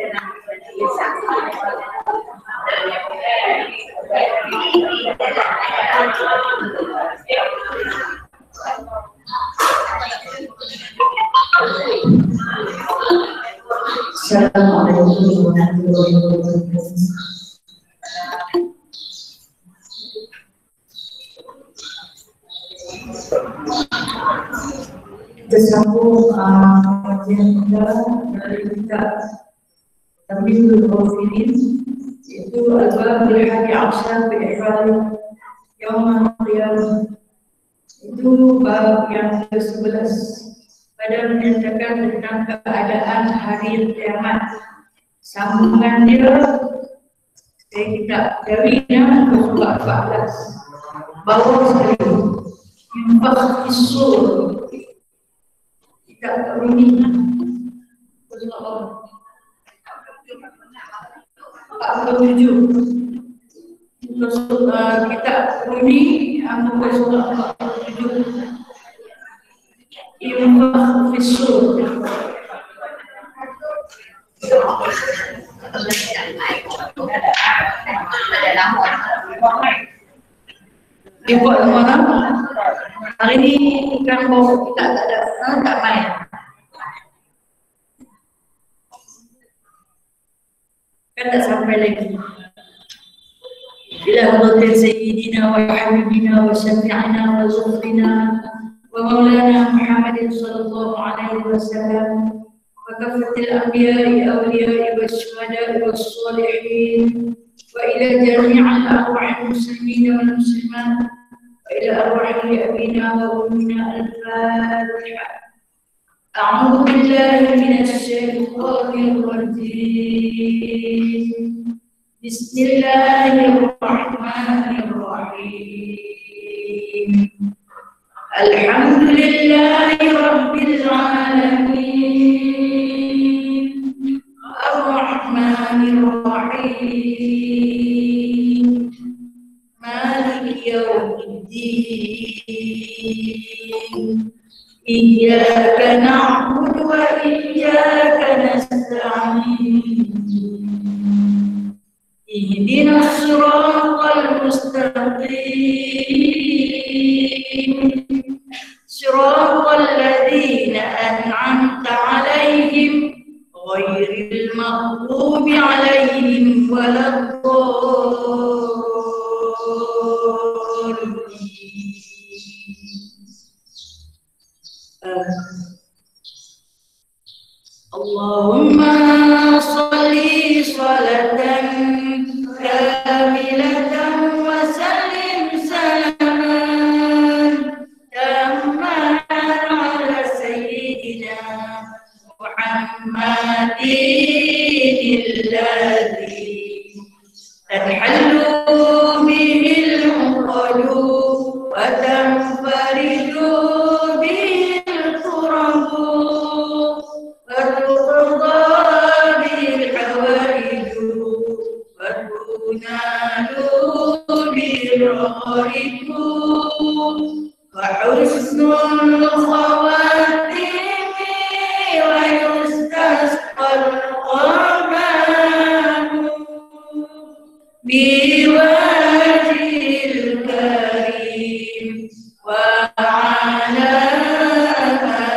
Assalamualaikum warahmatullahi wabarakatuh. Kita sambung kajian kita dari kitab Tamyiz al-Ghafilin, yaitu al-bab al-hadi ashar fi ihram yaum al-qiyamah. Itu bab yang ke-11 pada menyatakan tentang keadaan hari kiamat. Sambungan dia dari kitab Dawina surah 14 bawah sekali Yunfakh fis-sur, kitab Rumi surah 47, kitab Rumi muka surah 47, Yunfakh fis-sur. Dibuat mana? Hari ini ikan bau kita tak ada, tak main. Kan tak sampai lagi. Ila hadratil sayyidina wa habibina wa syafi'ina wa zuhrina wa maulana Muhammadin sallallahu alaihi wasallam wa kafatil anbiya'i awliya'i wa syuhada'i wa salihin wa ila jami'al arwahil muslimin wal muslimat wa ila arwahil abina wa ummina al-Fatiha. A'udzu billahi minasy syaithanir rajim. Bismillahirrahmanirrahim. Alhamdulillahi rabbil alamin. Ar-Rahmanir Rahim. Maliki yaumiddin. Iyyaka na'budu wa iyyaka nasta'in. Ihdinas siratal mustaqim. Siratal ladzina an'amta 'alaihim ghairil maghdubi 'alaihim waladdallin. Allahumma sholli sholatan kamilatan wa sallim salaman tamman ala sayyidina Muhammadin alladhi tanhallu bihil uqadu wa tanfariju bihil qurabu wa tuqda bihil hawaiju wa tunalu bil ghaibu wa husnul khawatimi wa yustasqal qamanu biwajhil karim wa ala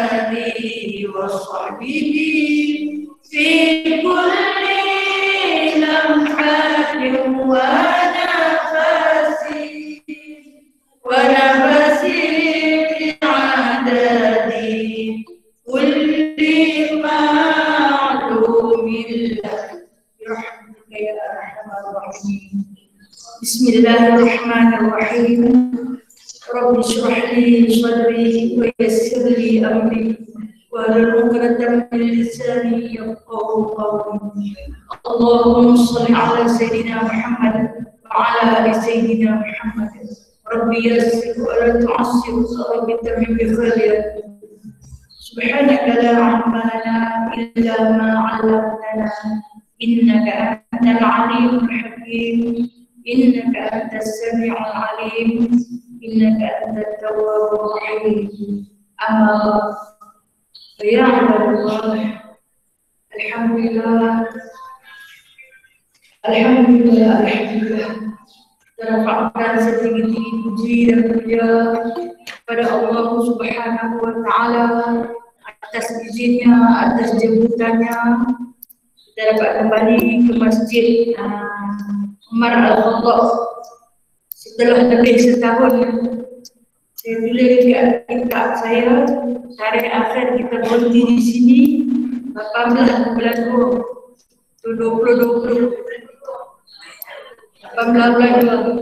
alihi wa sahbihi fi kulli lamhatin wa nafasin fi adadi kulli ma'lumin birahmatika ya arhamar rahimin. Bismillahirrahmanirrahim. Rabbi shrah li sadri wa yassir li amri wahlul 'uqdatam min lisani yafqahu qawli. Allahumma shalli ala sayyidina Muhammad wa ala ali sayyidina Muhammad. Rabbi yassir wa la tu'assir wa bitamim bi khair. Subhanaka la 'ilma lana illa ma 'allamtana innaka antal 'alimul hakim. Innaka antas sami'ul 'alim. Innaka antat tawwabur rahim. Amma ya Allah, Alhamdulillah. Alhamdulillah, Alhamdulillah. Terapkan setinggi-tinggi puji dan puja kepada Allah Subhanahu wa Ta'ala atas izinnya, atas jemputannya. Kita dapat kembali ke Masjid Umar Al-Khattab setelah lebih setahun. Saya tulis di kitab saya, tarikh akhir kita berhenti di sini 18 bulan 2020. 18 bulan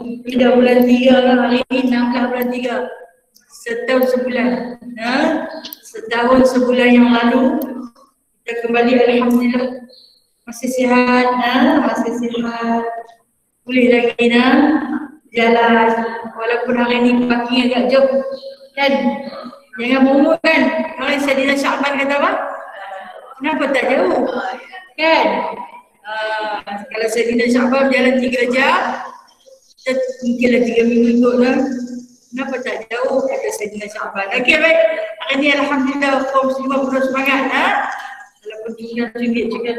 2, tidak bulan 3 lah, hari ini 16 bulan 3. Setahun sebulan. Setahun sebulan yang lalu kita kembali, alhamdulillah. Masih sihat, masih sihat. Boleh lagi jalan. Walaupun hari ini pagi agak jauh kan. Jangan bunguk kan. Hari Saidina Syakban kata apa? Kenapa tak jauh? Kan? Kalau Saidina Syakban jalan 3 jam, kita mungkinlah 3 minggu ikut lah. Kenapa tak jauh? Kata Saidina Syakban. Okey, baik. Hari ini alhamdulillah kaum muslimah penuh semangat. Walaupun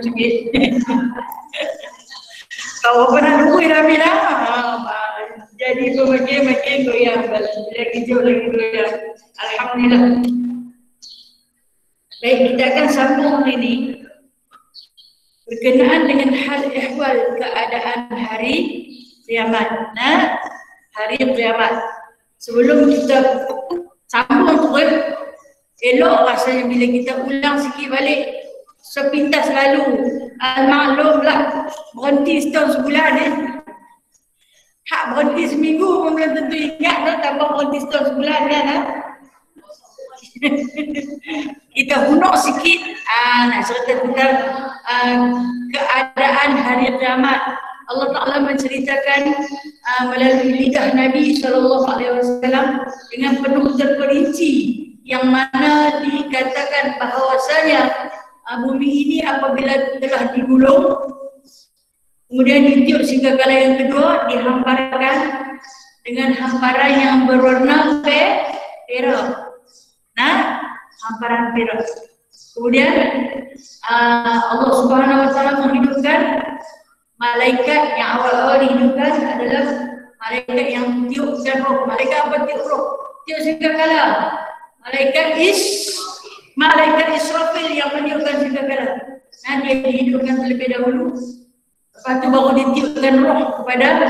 cubit. Kau apa nak nungguin Amin lah. Jadi makin goyang. Lagi jauh lagi goyang. Alhamdulillah. Baik, kita akan sambung hari ini berkenaan dengan hal ehwal keadaan hari kiamat. Hari kiamat. Sebelum kita sambung terus, elok rasanya bila kita ulang sikit balik sepintas lalu. Maklumlah, berhenti setahun sebulan hak berhenti seminggu pun belum tentu ingat dah, tambah berhenti setahun sebulan kan. Kita hunuk sikit nak cerita tentang keadaan hari kiamat. Allah Ta'ala menceritakan melalui lidah Nabi SAW dengan penuh terperinci, yang mana dikatakan bahawasanya bumi ini apabila telah digulung, kemudian ditiup sehingga kala yang kedua dihamparkan dengan hamparan yang berwarna perak. Hamparan perak. Kemudian Allah Subhanahu wa Ta'ala menghidupkan malaikat. Yang awal-awal dihidupkan adalah malaikat yang tiupkan roh. Malaikat apa tiup roh? Tiup sehingga kala. Malaikat Israfil yang meniupkan sehingga kala. Dia dihidupkan terlebih dahulu. Lepas tu baru ditiupkan roh kepada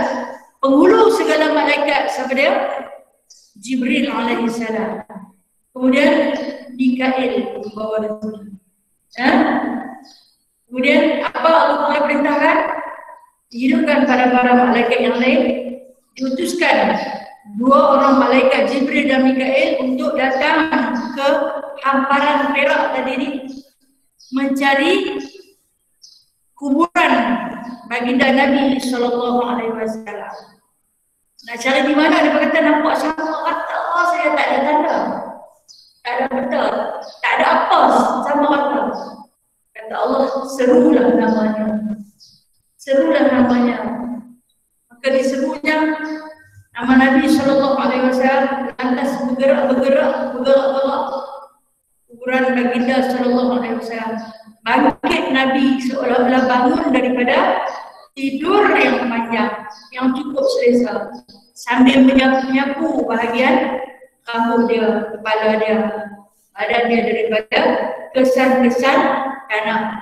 penghulu segala malaikat. Siapa dia? Jibril alaihissalam. Kemudian Mikail membawa rezeki. Kemudian apa Allah perintahkan? Dihidupkan para malaikat yang lain. Diutuskan 2 orang malaikat Jibril dan Mikail untuk datang ke hamparan perak tadi ini, mencari kuburan baginda Nabi SAW. Nak cari di mana? Dia berkata nampak sama rata, saya tak ada tanda. Tak ada benda, tak ada apa, sama rata. Kata Allah, serulah namanya. Maka diserunya nama Nabi SAW, lantas bergerak kuburan baginda SAW. Bangkit Nabi seolah-olah bangun daripada tidur yang panjang, yang cukup selesa, sambil menyapu bahagian rambut dia, kepala dia, badan dia daripada kesan-kesan tanah.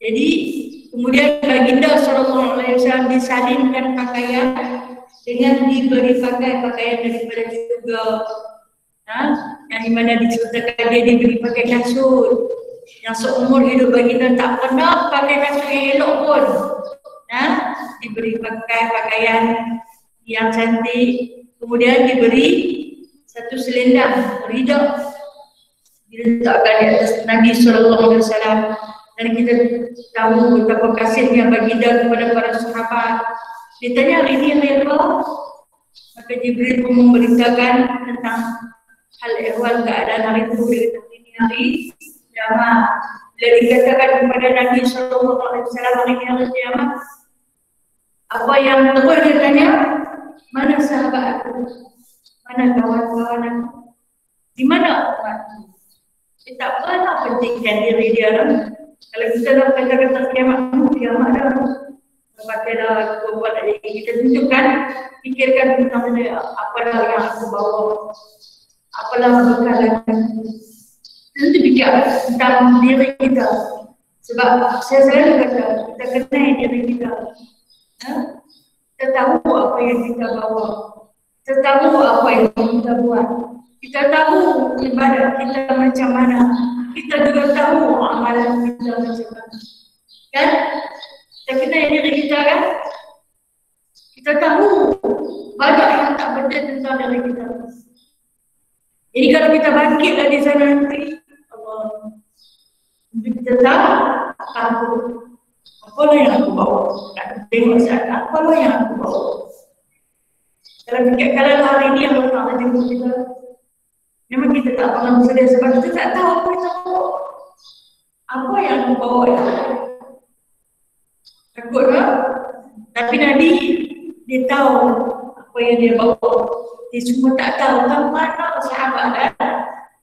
Jadi kemudian baginda SAW disalinkan pakaian dengan diberi pakaian daripada juga, yang dimana diceritakan dia diberi pakai kasut yang seumur hidup baginda tak pernah pakai kasut yang elok pun. Diberi pakaian yang cantik. Kemudian diberi satu selendang ridak diletakkan di atas Nabi SAW. Dan kita tahu betapa kasihnya baginda kepada para sahabat. Dia tanya, hari ini hari apa? Maka Jibril pun memberitakan tentang hal ehwal keadaan hari itu. Dia kata, ini hari kiamat. Bila dikatakan kepada Nabi SAW, hari ini hari kiamat, apa yang terus dia tanya, mana sahabat aku? Mana kawan-kawan aku? Di mana umatku? Tak apalah pentingkan diri dia. Kalau kita nak kata-kata kiamat dah. Lepas dah buat kita tunjukkan, fikirkan tentang apalah yang aku bawa, apalah bekal. Tentu fikir tentang diri kita. Sebab saya selalu kata, kita kenal diri kita. Kita tahu apa yang kita bawa. Kita tahu apa yang kita buat. Kita tahu ibadat kita macam mana. Kita juga tahu amalan kita macam mana. Kan? Kita kenal diri kita kan? Kita tahu banyak yang tak betul tentang diri kita. Jadi kalau kita bangkitlah di sana nanti, kita tahu apalah yang aku bawa. Tak tengok saat apalah yang aku bawa. Kalau hari ini Allah Ta'ala jemput kita, memang kita tak pernah bersedia sebab kita tak tahu apa yang kita bawa. Apa yang aku bawa ya? Takut tak? Tapi Nabi, dia tahu apa yang dia bawa. Dia semua tak tahu kan mana sahabat dan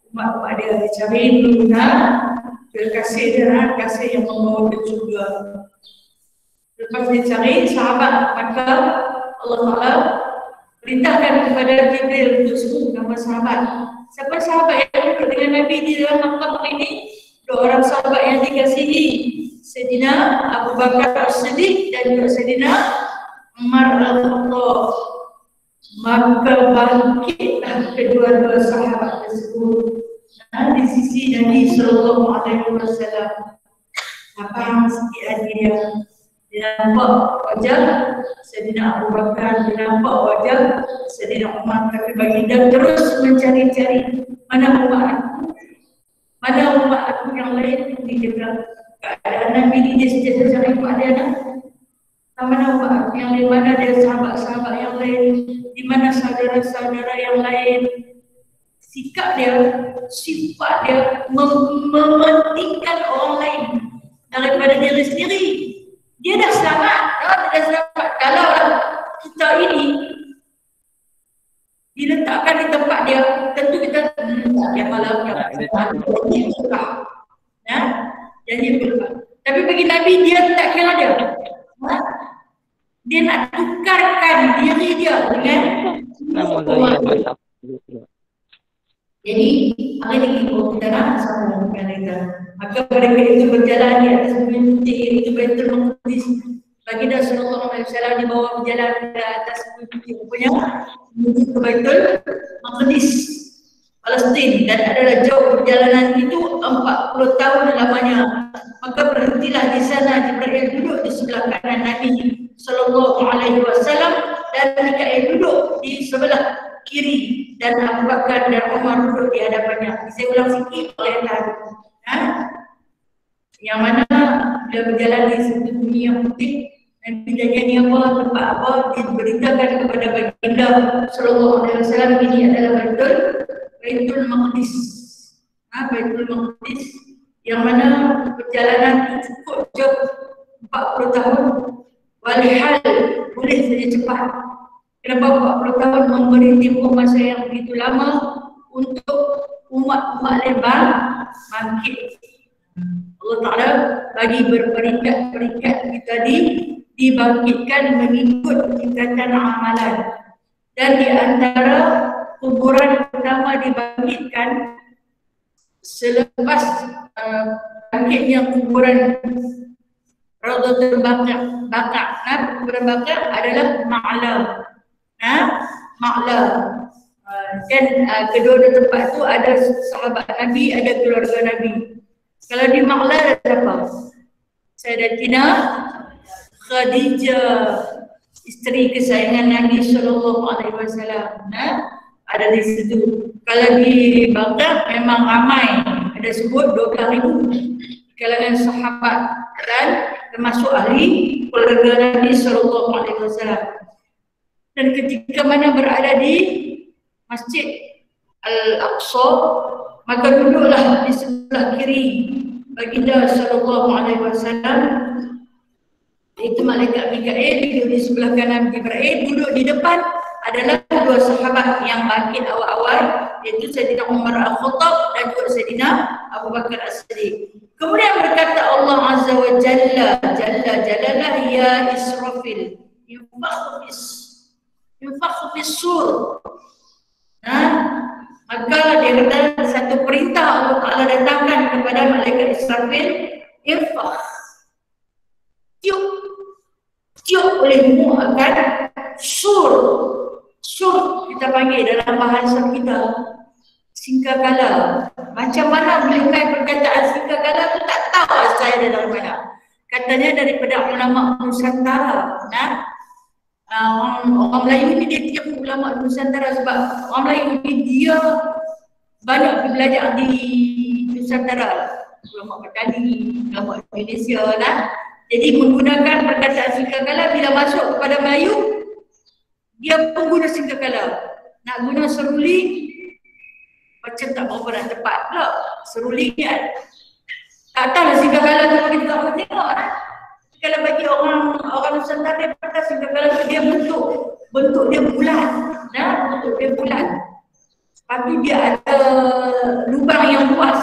umat-umat dia. Dia cari dulu kasih dia, kasih yang membawa ke surga. Lepas dia cari sahabat, maka Allah Ta'ala perintahkan kepada Jibril untuk sebut nama sahabat. Siapa sahabat yang duduk dengan Nabi di dalam makam ini? Dua orang sahabat yang dikasihi, Sayyidina Abu Bakar As-Siddiq dan juga Sayyidina Umar Al-Khattab. Maka bangkitlah kedua-dua sahabat tersebut di sisi Nabi Sallallahu Alaihi Wasallam. Apa sikit hati dia? Dia nampak wajah Sayyidina Abu Bakar, dia nampak wajah Sayyidina Umar. Tapi baginda terus mencari-cari mana umat aku yang lain yang dijaga. Keadaan Nabi ini dia sentiasa cari umat dia nak. Mana umat aku yang lain, mana dia sahabat-sahabat yang lain, di mana saudara-saudara yang lain. Sikap dia, sifat dia mementingkan orang lain daripada diri sendiri. Dia dah selamat, dia dah selamat. Kalau kita ini diletakkan di tempat dia, tentu kita dia malam janji berlepas. Tapi bagi Nabi dia tak kira dia. Dia nak tukarkan diri dia dengan orang. Jadi hari ini kita nak sama dengan kita. Maka mereka itu berjalan di atas bukit itu Baitul Maqdis. Baginda Sallallahu Alaihi Wasallam dibawa berjalan ke atas bukit rupanya menuju ke Baitul Maqdis, Palestin, dan adalah jauh perjalanan itu 40 tahun lamanya. Maka berhentilah di sana Jibril duduk di sebelah kanan Nabi Sallallahu Alaihi Wasallam dan Mikail duduk di sebelah kiri dan Abu Bakar dan Umar duduk di hadapannya. Saya ulang sikit oleh tadi. Yang mana dia berjalan di satu bumi yang putih dan tidak jadi apa, tempat apa, diberitakan kepada baginda Sallallahu Alaihi Wasallam ini adalah Baitul Maqdis. Baitul Maqdis yang mana perjalanan itu cukup jauh 40 tahun. Walhal boleh saja cepat. Kenapa 40 tahun memberi tempoh masa yang begitu lama untuk umat-umat lebar bangkit. Allah Ta'ala bagi berperingkat-peringkat kita dibangkitkan mengikut tingkatan amalan. Dan di antara kuburan pertama dibangkitkan selepas bangkitnya kuburan Raudhatul Baqi'. Kuburan Baqi' adalah Ma'la. Ma'la. Dan kedua-dua tempat itu ada sahabat Nabi, ada keluarga Nabi. Kalau di Ma'la ada siapa? Sayyidatina Khadijah, isteri kesayangan Nabi Sallallahu Alaihi Wasallam. Ada di situ. Kalau di Baghdad memang ramai, ada sebut 12,000 kalangan sahabat dan termasuk ahli keluarga Nabi Sallallahu Alaihi Wasallam. Dan ketika mana berada di Masjid Al-Aqsa, maka duduklah di sebelah kiri baginda Sallallahu Alaihi Wasallam, itu malaikat Mikail duduk di sebelah kanan Jibril, duduk di depan adalah dua sahabat yang bangkit awal-awal iaitu Sayyidina Umar Al-Khattab dan juga Sayyidina Abu Bakar As-Siddiq. Kemudian berkata Allah Azza wa Jalla jalalah ya Israfil yunfakhu fis sur. Maka dia kata satu perintah Allah Ta'ala datangkan kepada malaikat Israfil, infakh, tiup olehmu akan sur. Sur kita panggil dalam bahasa kita singkakala. Macam mana melihat perkataan singkakala tu tak tahu asal dia dari mana. Katanya daripada ulama Nusantara. Orang Melayu ni dia tiap ulama Nusantara sebab orang Melayu ni dia banyak belajar di Nusantara. Ulama petani, ulama Indonesia lah. Jadi menggunakan perkataan singkakala bila masuk kepada Melayu, dia pun guna singkakala. Nak guna seruli macam tak berapa nak tepat pula. Seruli ni tak tahu lah singkakala tu kita tak boleh tengok lah. Kalau bagi orang Nusantara dia kata singkakala tu dia bentuk dia bulat. Bentuk dia bulat. Lepas tu dia ada lubang yang luas.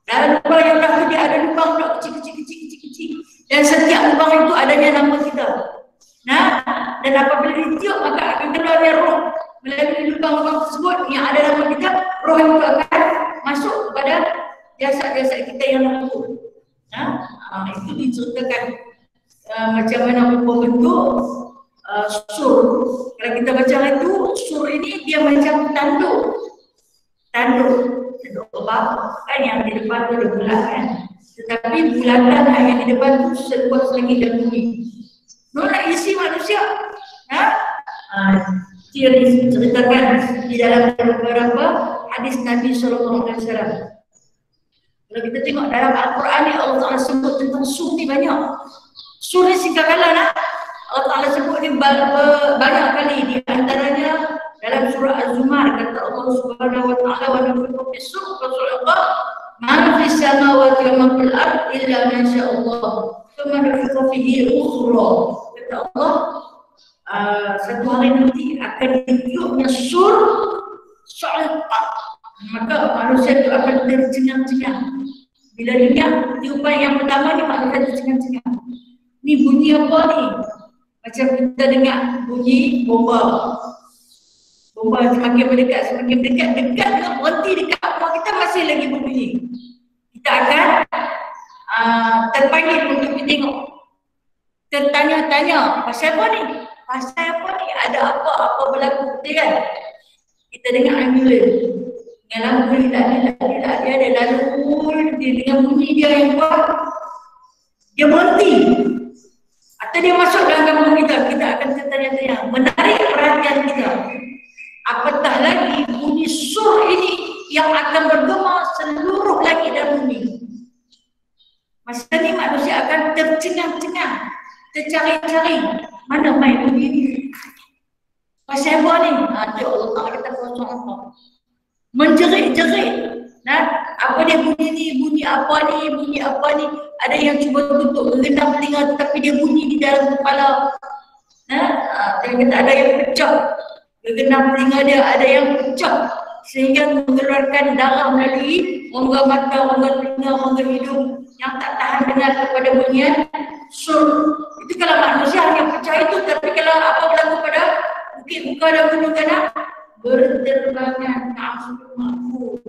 Dalam lubang yang luas tu dia ada lubang pula kecil. Dan setiap lubang itu adanya nama kita. Dan apabila ditiup maka akan keluarnya roh melalui lubang-lubang tersebut yang ada nama kita. Roh itu akan masuk kepada jasad-jasad kita yang lalu. Itu diceritakan macam mana bentuk sur. Kalau kita baca itu, sur ini dia macam tanduk apa kan yang di depan tu ada bulat kan, tetapi bulatan yang di depan tu seluas langit dan bumi. Nak isi manusia. Dia diceritakan di dalam beberapa hadis Nabi SAW. Kalau kita tengok dalam Al-Quran ni Allah Ta'ala sebut tentang sur ni banyak. Sur ni singkakala Allah Ta'ala sebut ni banyak kali. Di antaranya dalam surah Az-Zumar kata Allah Subhanahu wa Ta'ala wa nafiqu fis-sur surah Allah ma fis samawati wa ma fil ard illa ma sya Allah thumma nafiqu fihi ukhra. Kata Allah satu hari nanti akan ditiupnya sur sa'qa, maka manusia itu akan tercengang-cengang. Bila dengar tiupan yang pertama ni manusia tercengang-cengang. Ni bunyi apa ni? Macam kita dengar bunyi bomba. Bomba semakin mendekat, dekat dengan berhenti dekat rumah kita masih lagi berbunyi. Kita akan terpanggil untuk tengok. Tertanya-tanya, pasal apa ni? Ada apa berlaku? Betul kan? Kita dengar ambulans. Dengan lampu dia ada lalu, dia dengan bunyi dia yang kuat, dia berhenti. Atau dia masuk dalam kampung kita akan tertanya-tanya, menarik perhatian kita. Apatah lagi bunyi sur ini yang akan bergema seluruh langit dan bumi. Masa ni manusia akan tercengang-cengang, tercari-cari mana main bunyi ni. Pasal apa ni? Dia Allah Ta'ala kata kosong apa? Menjerit-jerit. Apa dia bunyi ni? Bunyi apa ni? Ada yang cuba tutup menggenang telinga tetapi dia bunyi di dalam kepala. Dia kata ada yang pecah. Gegenam telinga dia, ada yang pecah sehingga mengeluarkan darah melalui rongga mata, rongga telinga, rongga hidung yang tak tahan dengar kepada bunyian sur. Itu kalau manusia yang pecah itu, tapi kalau apa berlaku pada bukit muka dan gunung ganak, berterbangan makhluk.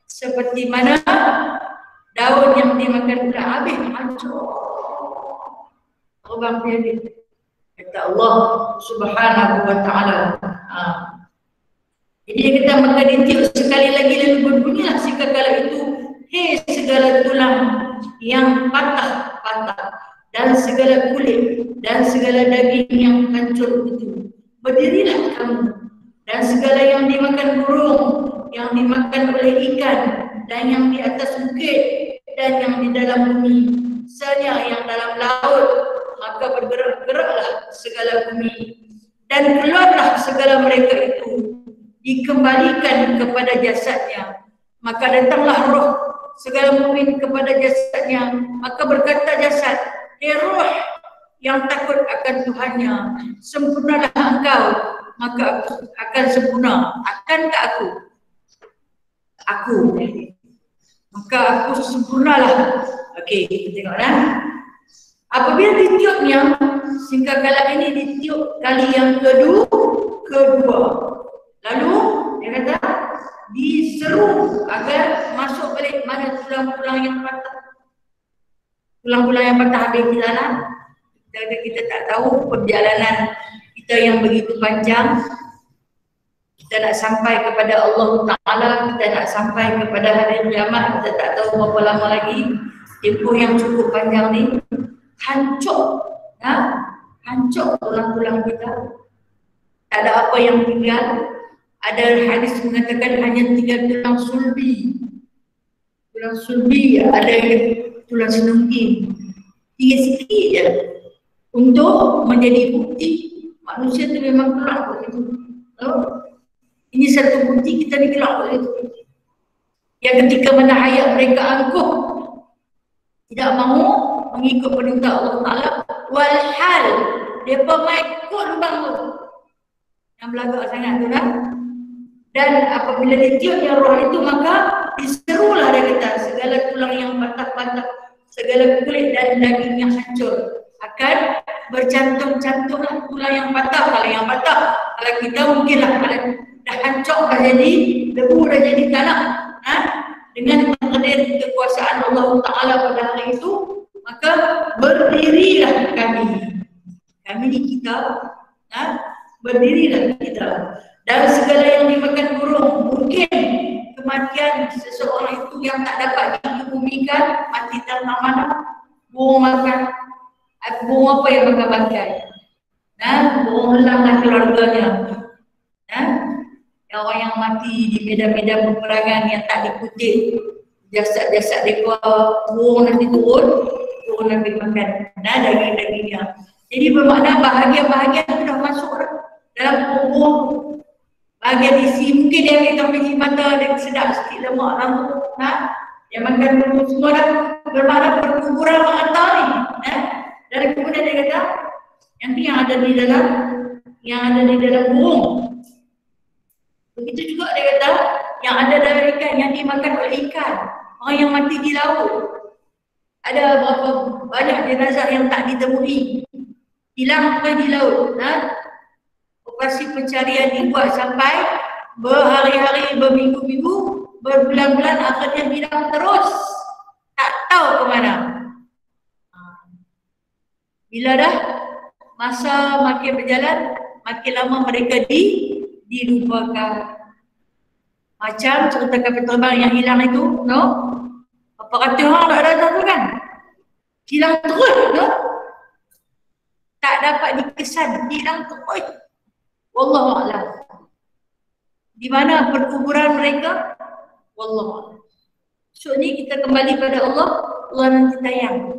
Seperti mana daun yang dimakan ular habis hancur. Orang dia kata Allah Subhanahu wa Ta'ala. Jadi dia kata maka ditiup sekali lagi lalu berbunyilah singkakala itu, hei segala tulang yang patah dan segala kulit dan segala daging yang hancur itu, berdirilah kamu dan segala yang dimakan burung, yang dimakan oleh ikan dan yang di atas bukit dan yang di dalam bumi serta yang dalam laut. Maka bergerak-geraklah segala bumi dan keluarlah segala mereka itu, dikembalikan kepada jasadnya. Maka datanglah roh segala mukmin kepada jasadnya. Maka berkata jasad, hei roh yang takut akan Tuhannya, sempurnalah engkau maka aku akan sempurna. Akankah aku? Aku. Maka aku sempurnalah. Okey, kita tengok dah. Apabila ditiupnya, sehingga kala ini ditiup kali yang kedua. Lalu dia kata diseru agar masuk balik mana tulang-tulang yang patah. Tulang-tulang yang patah habis di dalam. Kita tak tahu perjalanan kita yang begitu panjang. Kita nak sampai kepada Allah Ta'ala, kita nak sampai kepada hari kiamat, kita tak tahu berapa lama lagi. Tempoh yang cukup panjang ni hancur, hancur tulang-tulang kita. Tak ada apa yang tinggal. Ada hadis mengatakan hanya tinggal tulang sulbi. Tulang sulbi, ada tulang senunggi. Tinggal sikit je untuk menjadi bukti manusia tu memang kelak begitu. Ini satu bukti kita ni kelak begitu. Yang ketika mana hayat mereka angkuh, tidak mahu mengikut perintah Allah Ta'ala, walhal mereka mengikut lubang tu yang belagak sangat tu kan. Dan apabila ditiupnya roh itu, maka diserulah dia kata segala tulang yang patah-patah, segala kulit dan daging yang hancur akan bercantum-cantumlah tulang yang patah. Kalau yang patah, kalau kita mungkinlah dah hancur, dah jadi debu, dah jadi tanah. Dengan takdir kekuasaan Allah Ta'ala pada hari itu, maka berdirilah kami. Kami ni kita, berdirilah kita. Dan segala yang dimakan burung, mungkin kematian seseorang itu yang tak dapat dikebumikan, mati tanpa mana, burung makan. Burung apa yang makan bangkai? Burung helanglah keluarganya. Orang yang mati di medan-medan peperangan yang tak dikutip, jasad-jasad mereka, burung nanti turun, burung nanti makan daging-dagingnya. Jadi bermakna bahagian-bahagian itu dah masuk dalam burung. Bahagian isi, mungkin dia kita pergi mata, dia sedap sikit lemak rambut, dia makan burung semua dah. Bermakna perkuburan mengantar ni. Dan kemudian dia kata, yang ada di dalam burung. Begitu juga dia kata, yang ada dalam ikan, yang dimakan oleh ikan. Orang yang mati di laut. Ada berapa banyak jenazah yang tak ditemui. Hilang di laut. Operasi pencarian dibuat sampai berhari-hari, berminggu-minggu, berbulan-bulan, akhirnya hilang terus. Tak tahu ke mana. Bila dah masa makin berjalan, makin lama mereka dilupakan. Macam cerita kapal terbang yang hilang itu, apa kata orang tak ada tu kan? Hilang terus, tak dapat dikesan, hilang terus. Wallahualam. Di mana perkuburan mereka? Wallahualam. So ni kita kembali pada Allah, Allah nanti tayang.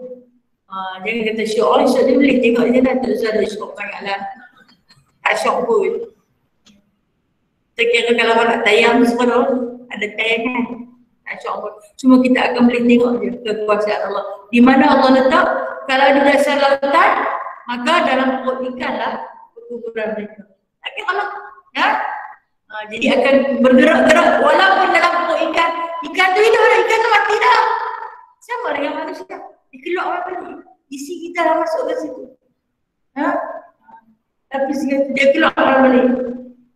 Jangan kata syok, syok ni boleh tengok je lah, tak usah ada syok sangatlah. Tak syok pun. Kita kira kalau orang nak tayang semua ada tayangan. Tak syok pun. Cuma kita akan boleh tengok je kekuasaan Allah. Di mana Allah letak, kalau di dasar lautan, maka dalam perut ikan lah perkuburan mereka. Tak kira Allah. Jadi akan bergerak-gerak walaupun dalam perut ikan. Ikan tu hidup dah, ikan tu mati dah. Sama dengan manusia. Dia keluar orang balik. Isi kita dah masuk ke situ. Tapi dia keluar orang balik.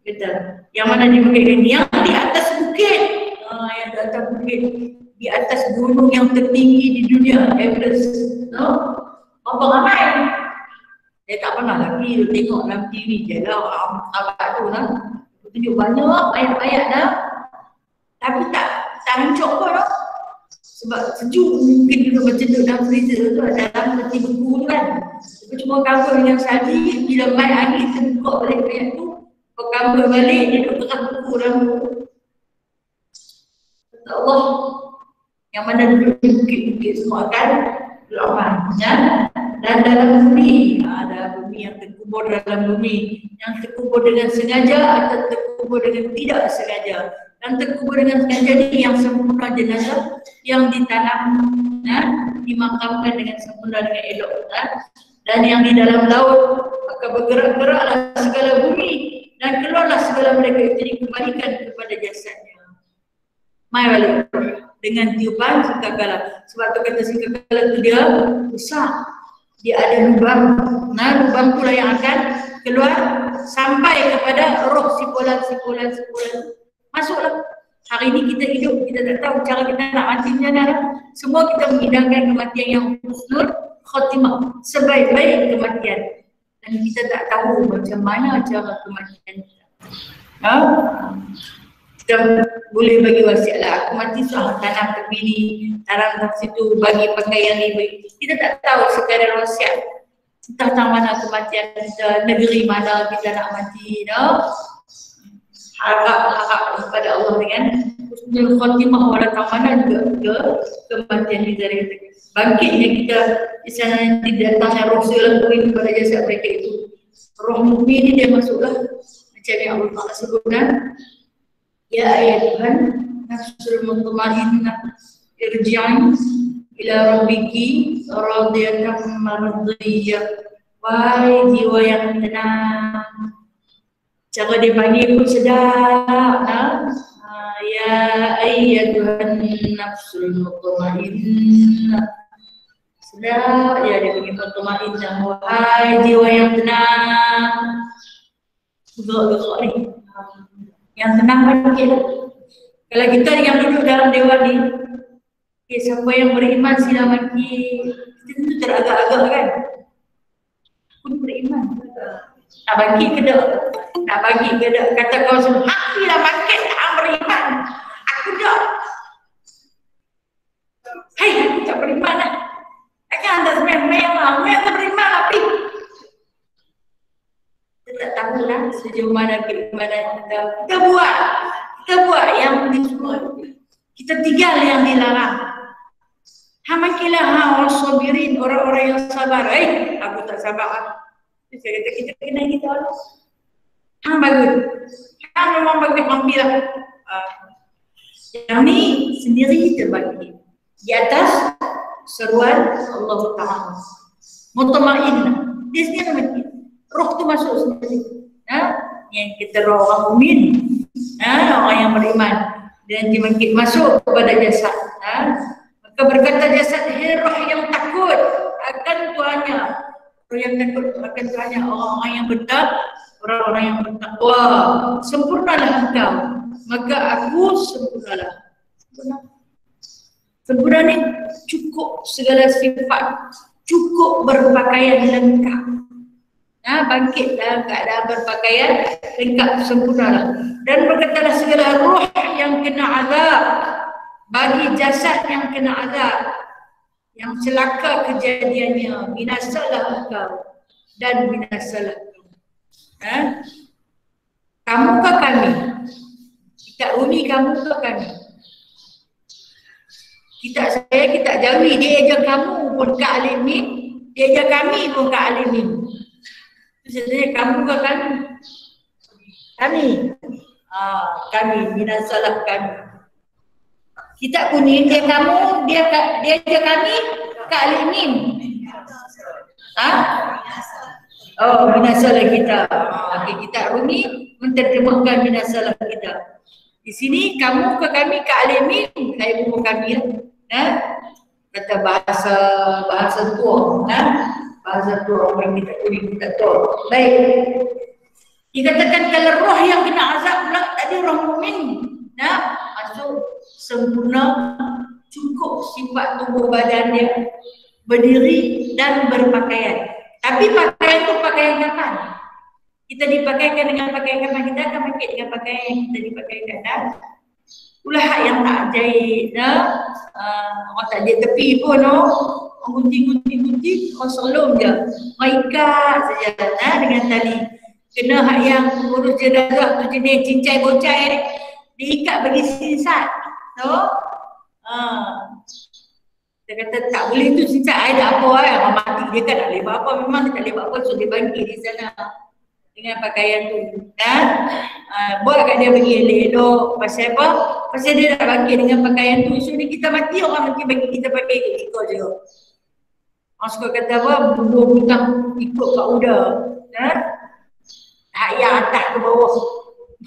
Kata, yang mana dimakan yang di atas bukit. Yang di atas bukit. Di atas gunung yang tertinggi di dunia, Everest. Berapa ramai? Dia tak pernah lagi tengok dalam TV je lah. Abad tu lah. Tunjuk banyak ayat-ayat dah. Tapi tak hancur pun lah. Sebab sejuk mungkin duduk macam tu dalam freezer tu, dalam peti beku tu kan. Tapi cuma cover dengan salji, bila main angin terbuka balik ayat tu, kau cover balik, dia duduk tengah beku dalam buku. Kata Allah, yang mana duduk di bukit-bukit semua akan aman. Dan dalam bumi, ada bumi yang terkubur dalam bumi, yang terkubur dengan sengaja atau terkubur dengan tidak sengaja. Dan terkubur dengan sengaja ni yang sempurna jenazah yang ditanam, dimakamkan dengan sempurna dengan elok. Dan yang di dalam laut, maka bergerak-geraklah segala bumi dan keluarlah segala mereka itu dikembalikan kepada jasadnya. Mai balik dengan tiupan sangkakala. Sebab tu kata sangkakala tu dia besar. Dia ada lubang. Nah, lubang tu lah yang akan keluar sampai kepada roh sipulan. Masuklah. Hari ini kita hidup, kita tak tahu cara kita nak mati macam mana. Semua kita mengidamkan kematian yang husnul khatimah, sebaik-baik kematian. Dan kita tak tahu macam mana cara kematian kita. Kita boleh bagi wasiat lah, aku mati suah tanam tepi ni, tanam kat situ, bagi pakaian ni, bagi. Kita tak tahu sekadar wasiat. Entah tentang mana kematian kita, negeri mana kita nak mati, harap kepada Allah dengan husnul khatimah, pada mana juga kematian kita. Bangkitnya kita di sana nanti datangnya roh selengkapnya kepada jasad mereka itu. Roh mukmin ni dia masuklah macam yang Allah Ta'ala sebutkan. Ya ayat Tuhan, nafsul mutmainnah irji'i ila rabbiki radiyatan mardiyah. Wahai jiwa yang tenang. Cara dia panggil pun sedap. Ya ayat Tuhan, nafsul mutmainnah. Sedap ya dia panggil mutmainnah. Wahai jiwa yang tenang. Gerak-gerak ni. Yang tenang bangkit. Kalau kita yang duduk dalam dewan ni, siapa yang beriman sila bangkit. Kita tentu teragak-agak kan. Aku beriman. Tak bangkit ke tak? Tak bangkit ke tak? Kata kau semua, aku lah bangkit, tak beriman. Aku tak. Hei, aku tak beriman lah. Takkan anda semang-semang lah. Aku yang tak beriman lah, Pik. Kita tak tahulah sejauh mana keimanan kita. Kita buat yang disuruh. Kita tinggal yang dilarang. Hamakilah orang sabirin, orang-orang yang sabar. Aku tak sabar. Saya kata kita kena kita Allah. Bagus. Memang bagus, ambillah. Yang ni sendiri terbagi. Di atas seruan Allah Ta'ala. Mutmainnah. Dia sendiri mati. Roh tu masuk sendiri. Yang kita roh orang mukmin. Orang yang beriman. Dan dia mungkin masuk kepada jasad. Maka berkata jasad, hei roh yang takut akan Tuhannya. Roh yang takut akan Tuhannya, orang-orang yang bertakwa, orang-orang yang bertakwa. Sempurnalah engkau, maka aku sempurnalah. Sempurna ni cukup segala sifat, cukup berpakaian lengkap. Bangkit dalam keadaan berpakaian lengkap, sempurnalah. Dan berkatalah segala roh yang kena azab, bagi jasad yang kena azab, yang celaka kejadiannya, binasalah engkau dan binasalah engkau. Kamukah kami? Kita uni kamukah kami? Saya kita jauhi, dia ajar kamu pun ke alimin, dia ajar kami pun ke alimin. Sebenarnya kamukah kami? Kami. Kami, binasalah kami. Kita kuning, dia kamu, dia ajar kami ke alimin. Binasalah kita. Okay, kita rumi menterjemahkan binasalah kita. Di sini kamu ke kami ke alimin, saya pun kami lah. Kata bahasa tua, bahasa tua orang kita kuning kita tua. Baik. Dikatakan kalau roh yang kena azab pula tadi roh mukmin, masuk sempurna, cukup sifat tubuh badan dia, berdiri dan berpakaian. Tapi pakaian tu pakaian kapan? Kita dipakaikan dengan pakaian kapan? Kita akan pakai dengan pakaian yang kita dipakaikan. Itulah hak yang tak jahit. Orang tak jahit tepi pun, orang gunting, orang solong je. Ikat saja dengan tali. Kena hak yang urus jenazah tu jenis cincai bocai, diikat bagi sisat. Dia kata tak boleh tu sisat, saya tak apa, orang mati dia kan tak boleh buat apa, memang dia tak boleh buat apa, so dia bangkit di sana dengan pakaian tu. Buat kat dia bagi elok-elok. Pasal apa? Pasal dia nak bangkit dengan pakaian tu, so ni kita mati, orang mati bagi kita pakai ikut je. Orang suka kata apa, bubuh butang ikut kat uda. Yang atas ke bawah.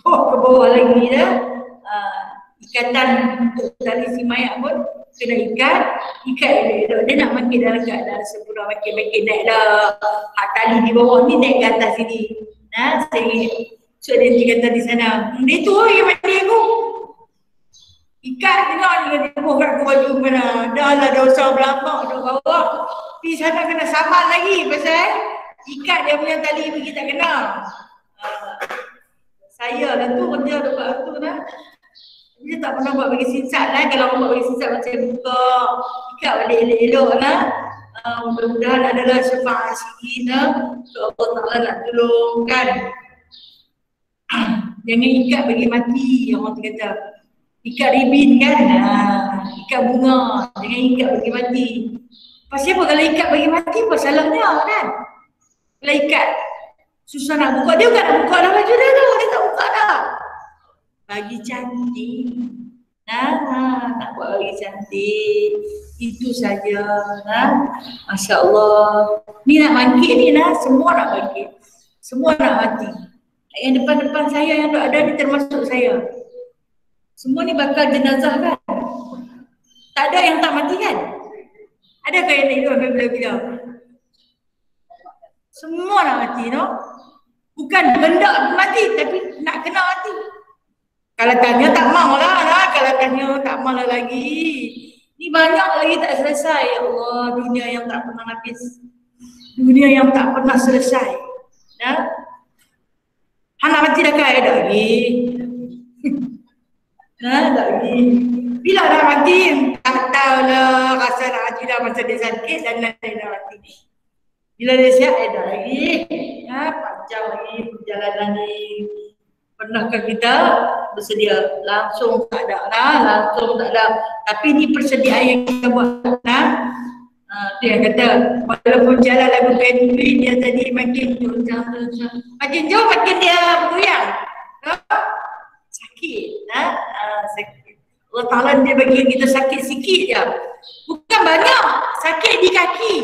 Bawah ke bawah lagi dah. Ikatan untuk tali si mayat pun kena ikat elok. Dia nak makin dalam keadaan sempurna, makin naik dah. Tali di bawah ni naik ke atas sini. So dia kata di sana, dia tu yang mati aku. Ikat tengok ni kata buah kat baju mana. Dah lah dosa belakang duduk bawah. Di sana kena saman lagi pasal ikat dia punya tali pergi tak kena. Saya lah tu kerja dekat tu dah. Dia tak pernah buat bagi sisat lah. Kalau buat bagi sisat macam buka, ikat balik elok-elok lah. Mudah-mudahan adalah syafaat sikit lah. Allah Ta'ala nak tolong kan. Jangan ikat bagi mati, orang tu kata. Ikat ribin kan, ikat bunga. Jangan ikat bagi mati. Pasal apa kalau ikat bagi mati, apa salahnya kan? Kalau ikat, susah nak buka. Dia bukan nak buka dah baju dia tu. Dia tak buka dah. Bagi cantik. Nak buat bagi cantik. Itu saja. Masya Allah. Ni nak bangkit ni semua nak bangkit. Semua nak mati. Yang depan-depan saya yang ada ni termasuk saya. Semua ni bakal jenazah kan? Tak ada yang tak mati kan? Adakah yang nak hidup bila-bila? Semua nak mati, no? Bukan benda mati, tapi nak kena mati. Kalau tanya tak mau lah. Kalau tanya tak mau lah lagi. Ni banyak lagi tak selesai. Ya Allah, dunia yang tak pernah habis. Dunia yang tak pernah selesai. Nak mati dah kaya dah lagi. Tak lagi. Bila dah mati, tak tahulah rasa nak mati dah masa dia sakit dan nak mati. Bila dia siap, dah lagi. Panjang lagi perjalanan ni. Pernahkah kita bersedia? Langsung tak ada langsung tak ada. Tapi ni persediaan yang kita buat dia kata walaupun jalan lagu pendek dia tadi makin jauh makin dia bergoyang. Sakit. Sakit. Allah Ta'ala dia bagi kita sakit sikit je. Bukan banyak. Sakit di kaki.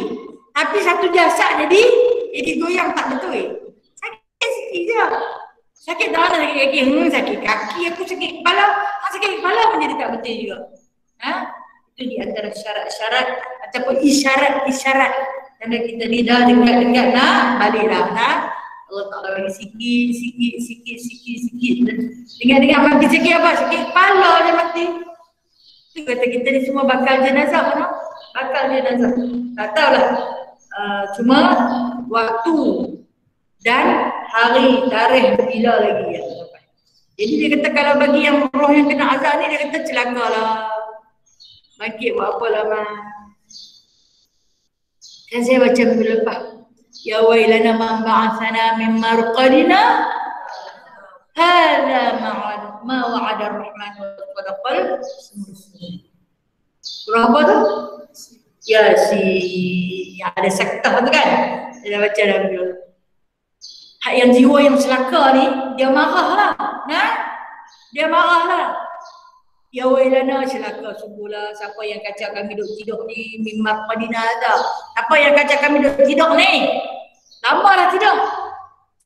Tapi satu jasad jadi goyang tak betul. Sakit sikit je. Sakit dah sakit kaki. Sakit kaki, aku sakit kepala. Sakit kepala pun jadi tak betul juga. Itu di antara syarat-syarat ataupun isyarat-isyarat. Tanda kita ni dah dekat-dekat baliklah. Allah Ta'ala bagi sikit. Dengar mati sakit apa? Sakit kepala dia mati. Itu kata kita ni semua bakal jenazah mana? Bakal jenazah. Tak tahulah. Cuma waktu dan hari, tarikh bila lagi yang sampai. Jadi dia kata kalau bagi yang roh yang kena azab ni, dia kata celaka lah. Bangkit buat apa lama. Kan saya baca minggu lepas. Ya wailana man ba'athana min marqadina hadha ma wa'ada ar-rahman wa sadaqal mursalin. Surah apa tu? Yasin. Yang ada saktah tu kan? Saya dah baca dah minggu. Hak yang jiwa yang celaka ni, dia marah lah. Dia marah lah. Ya wailana celaka sungguhlah siapa yang kacau kami duduk tidur ni mimmat Madinah ada. Siapa yang kacau kami duduk tidur ni? Lama dah tidur.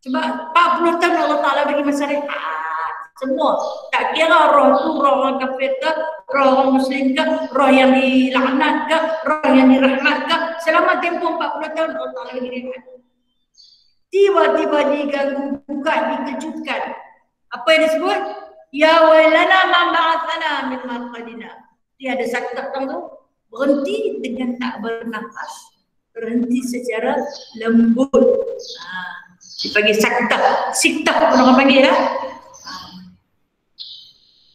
Sebab 40 tahun Allah Ta'ala bagi masa rehat. Semua. Tak kira roh tu roh orang kafir ke, roh orang muslim ke, roh yang dilaknat ke, roh yang dirahmat ke. Selama tempoh 40 tahun Allah Ta'ala bagi rehat. Tiba-tiba diganggu, bukan dikejutkan. Apa yang disebut? Ya wailana man ba'athana min marqadina. Dia ada sakit tu berhenti dengan tak bernafas. Berhenti secara lembut. Dipanggil siktah pun orang panggil lah.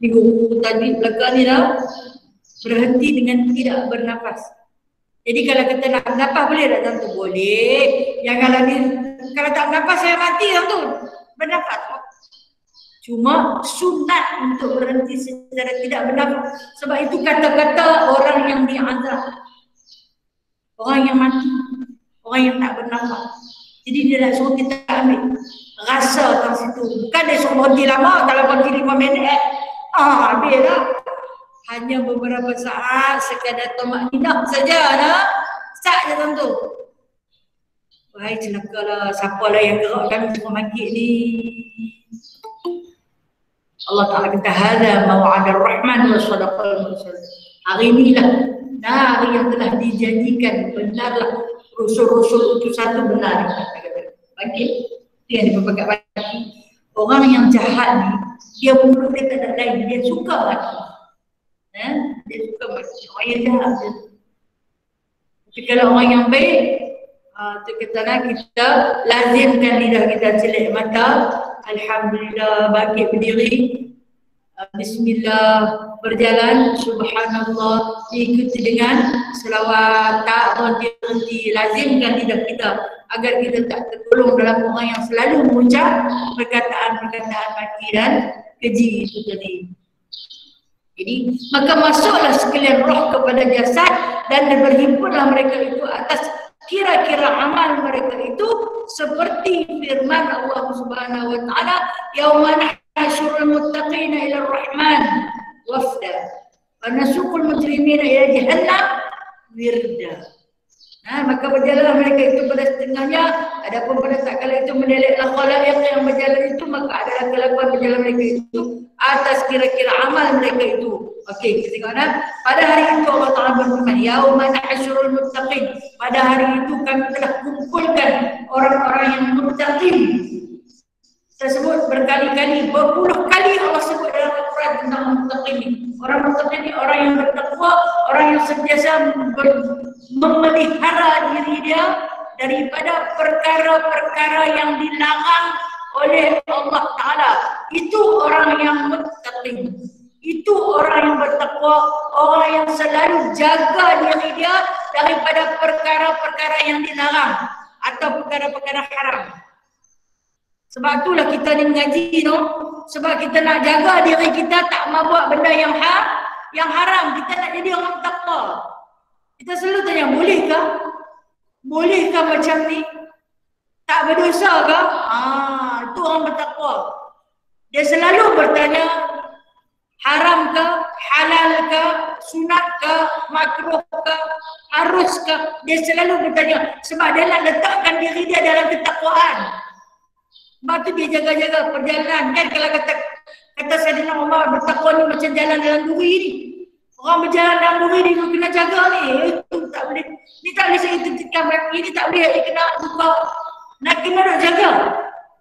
Di guru tadi belakang ni lah. Berhenti dengan tidak bernafas. Jadi kalau kita nak bernafas boleh tak tentu? Boleh. Yang kalau tak bernafas saya mati tentu. Bernafas. Cuma sunat untuk berhenti secara tidak bernafas. Sebab itu kata-kata orang yang diazab. Orang yang mati. Orang yang tak bernafas. Jadi dia nak suruh kita ambil rasa kat situ. Bukan dia suruh berhenti lama. Kalau berhenti 5 minit. Habis lah. Hanya beberapa saat sekadar tomak ninah saja. Sat je tentu. Wahai celakalah, siapalah yang gerakkan semua bangkit ni. Allah Ta'ala kata, hadha mawa'adar rahman wa sadaqal mursalin. Hari inilah, hari yang telah dijanjikan, benarlah Rasul-Rasul itu satu benar. Bangkit, dia dipepekat bagi. Orang yang jahat ni, dia mulut dia tak ada lain, dia suka mati. Dia suka mati, orang yang jahat dia. Tapi kalau orang yang baik, katalah kita lazimkan lidah kita celik mata, alhamdulillah, bangkit berdiri, bismillah, berjalan, subhanallah, ikuti dengan selawat, tak berhenti, lazimkan lidah kita agar kita tak tergolong dalam orang yang selalu mengucap perkataan-perkataan maki dan keji itu tadi. Jadi maka masuklah sekalian roh kepada jasad dan berhimpunlah mereka itu atas kira-kira amal mereka itu seperti firman Allah Subhanahu wa taala, yauma nahsyurul muttaqina ila ar-rahman wafda wa nasuqul mujrimina ila jahannam wirda. Maka berjalanlah mereka itu pada setengahnya, adapun pada tak kala itu mendeliklah khalaiq yang berjalan itu, maka adalah kelakuan berjalan mereka itu atas kira-kira amal mereka itu. Okey, kita tengok pada hari itu Allah Ta'ala berfirman, yauma nahsyurul muttaqin, pada hari itu kami telah kumpulkan orang-orang yang muttaqin. Tersebut berkali-kali, berpuluh kali Allah sebut dalam Al-Quran tentang muttaqin ini. Orang muttaqin ini orang yang bertakwa, orang yang sentiasa memelihara diri dia daripada perkara-perkara yang dilarang oleh Allah Ta'ala. Itu orang yang muttaqin. Itu orang yang bertakwa, orang yang selalu jaga diri dia daripada perkara-perkara yang dilarang atau perkara-perkara haram. Sebab itulah kita ni mengaji, no? Sebab kita nak jaga diri kita tak mau buat benda yang haram. Kita nak jadi orang bertakwa. Kita selalu tanya, bolehkah? Bolehkah macam ni? Tak berdosa ke? Itu orang bertakwa. Dia selalu bertanya, haram ke, halal ke, sunat ke, makruh ke, harus ke? Dia selalu bertanya sebab dia nak letakkan diri dia dalam ketakwaan. Sebab tu dia jaga-jaga perjalanan. Kan kalau kata Sayyidina Umar, bertakwa ni macam jalan dalam duri ni. Orang berjalan dalam duri ni kena jaga ni. Itu tak boleh. Ni tak boleh saya tekan bagi ni, tak boleh kena buka. Nak kena nak jaga.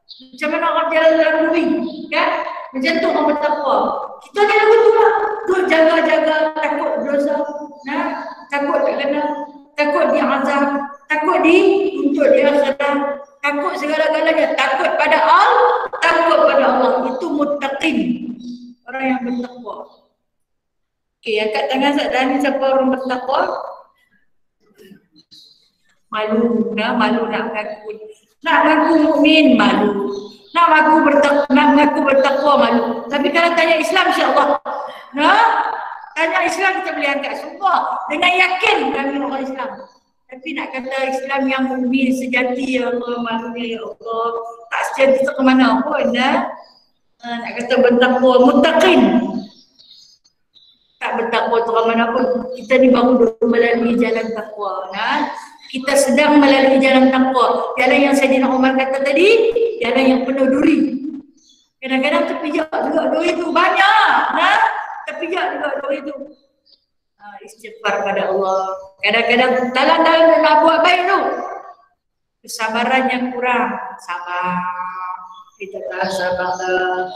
Macam mana orang jalan dalam duri, kan? Macam tu orang bertakwa. Kita ni lagu tu lah. Duk jaga-jaga, takut dosa. Takut tak kena. Takut diazab. Takut untuk dia akhirat. Takut segala-galanya. Takut pada Allah. Takut pada Allah. Itu muttaqin. Orang yang bertakwa. Okey, angkat tangan Zat ni siapa orang bertakwa? Malu. Malu nak mengaku. Nak mengaku mukmin, malu. Nak mengaku bertakwa, malu. Tapi kalau tanya Islam, insya-Allah. Tanya Islam kita boleh angkat semua. Dengan yakin kami orang Islam. Tapi nak kata Islam yang mukmin sejati, ya Allah, malunya ya Allah. Tak sejati tu ke mana pun, nak kata bertakwa, muttaqin. Tak bertakwa tu ke mana pun. Kita ni baru melalui jalan takwa. Kita sedang melalui jalan takwa. Jalan yang Sayyidina Umar kata tadi, jalan yang penuh duri. Kadang-kadang terpijak juga duri tu banyak. Terpijak juga duri tu. Istighfar pada Allah. Kadang-kadang dalam nak buat baik tu, kesabaran yang kurang. Sabar. Kita tak sabar.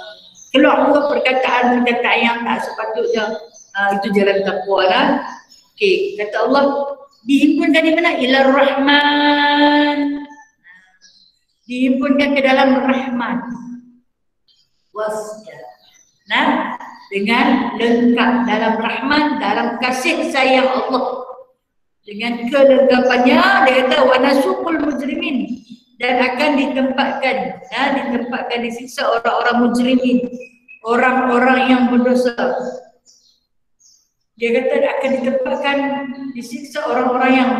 Keluar juga perkataan-perkataan yang tak sepatutnya. Itu jalan takwa lah. Okey, kata Allah, dihimpunkan di mana? Ilar Rahman. Dihimpunkan ke dalam Rahman. Wasda. Dengan lengkap dalam Rahman, dalam kasih sayang Allah. Dengan kelengkapannya, dia kata wa nasuqul mujrimin, dan akan ditempatkan disiksa orang-orang mujrimin, orang-orang yang berdosa. Dia kata akan ditempatkan disiksa orang-orang yang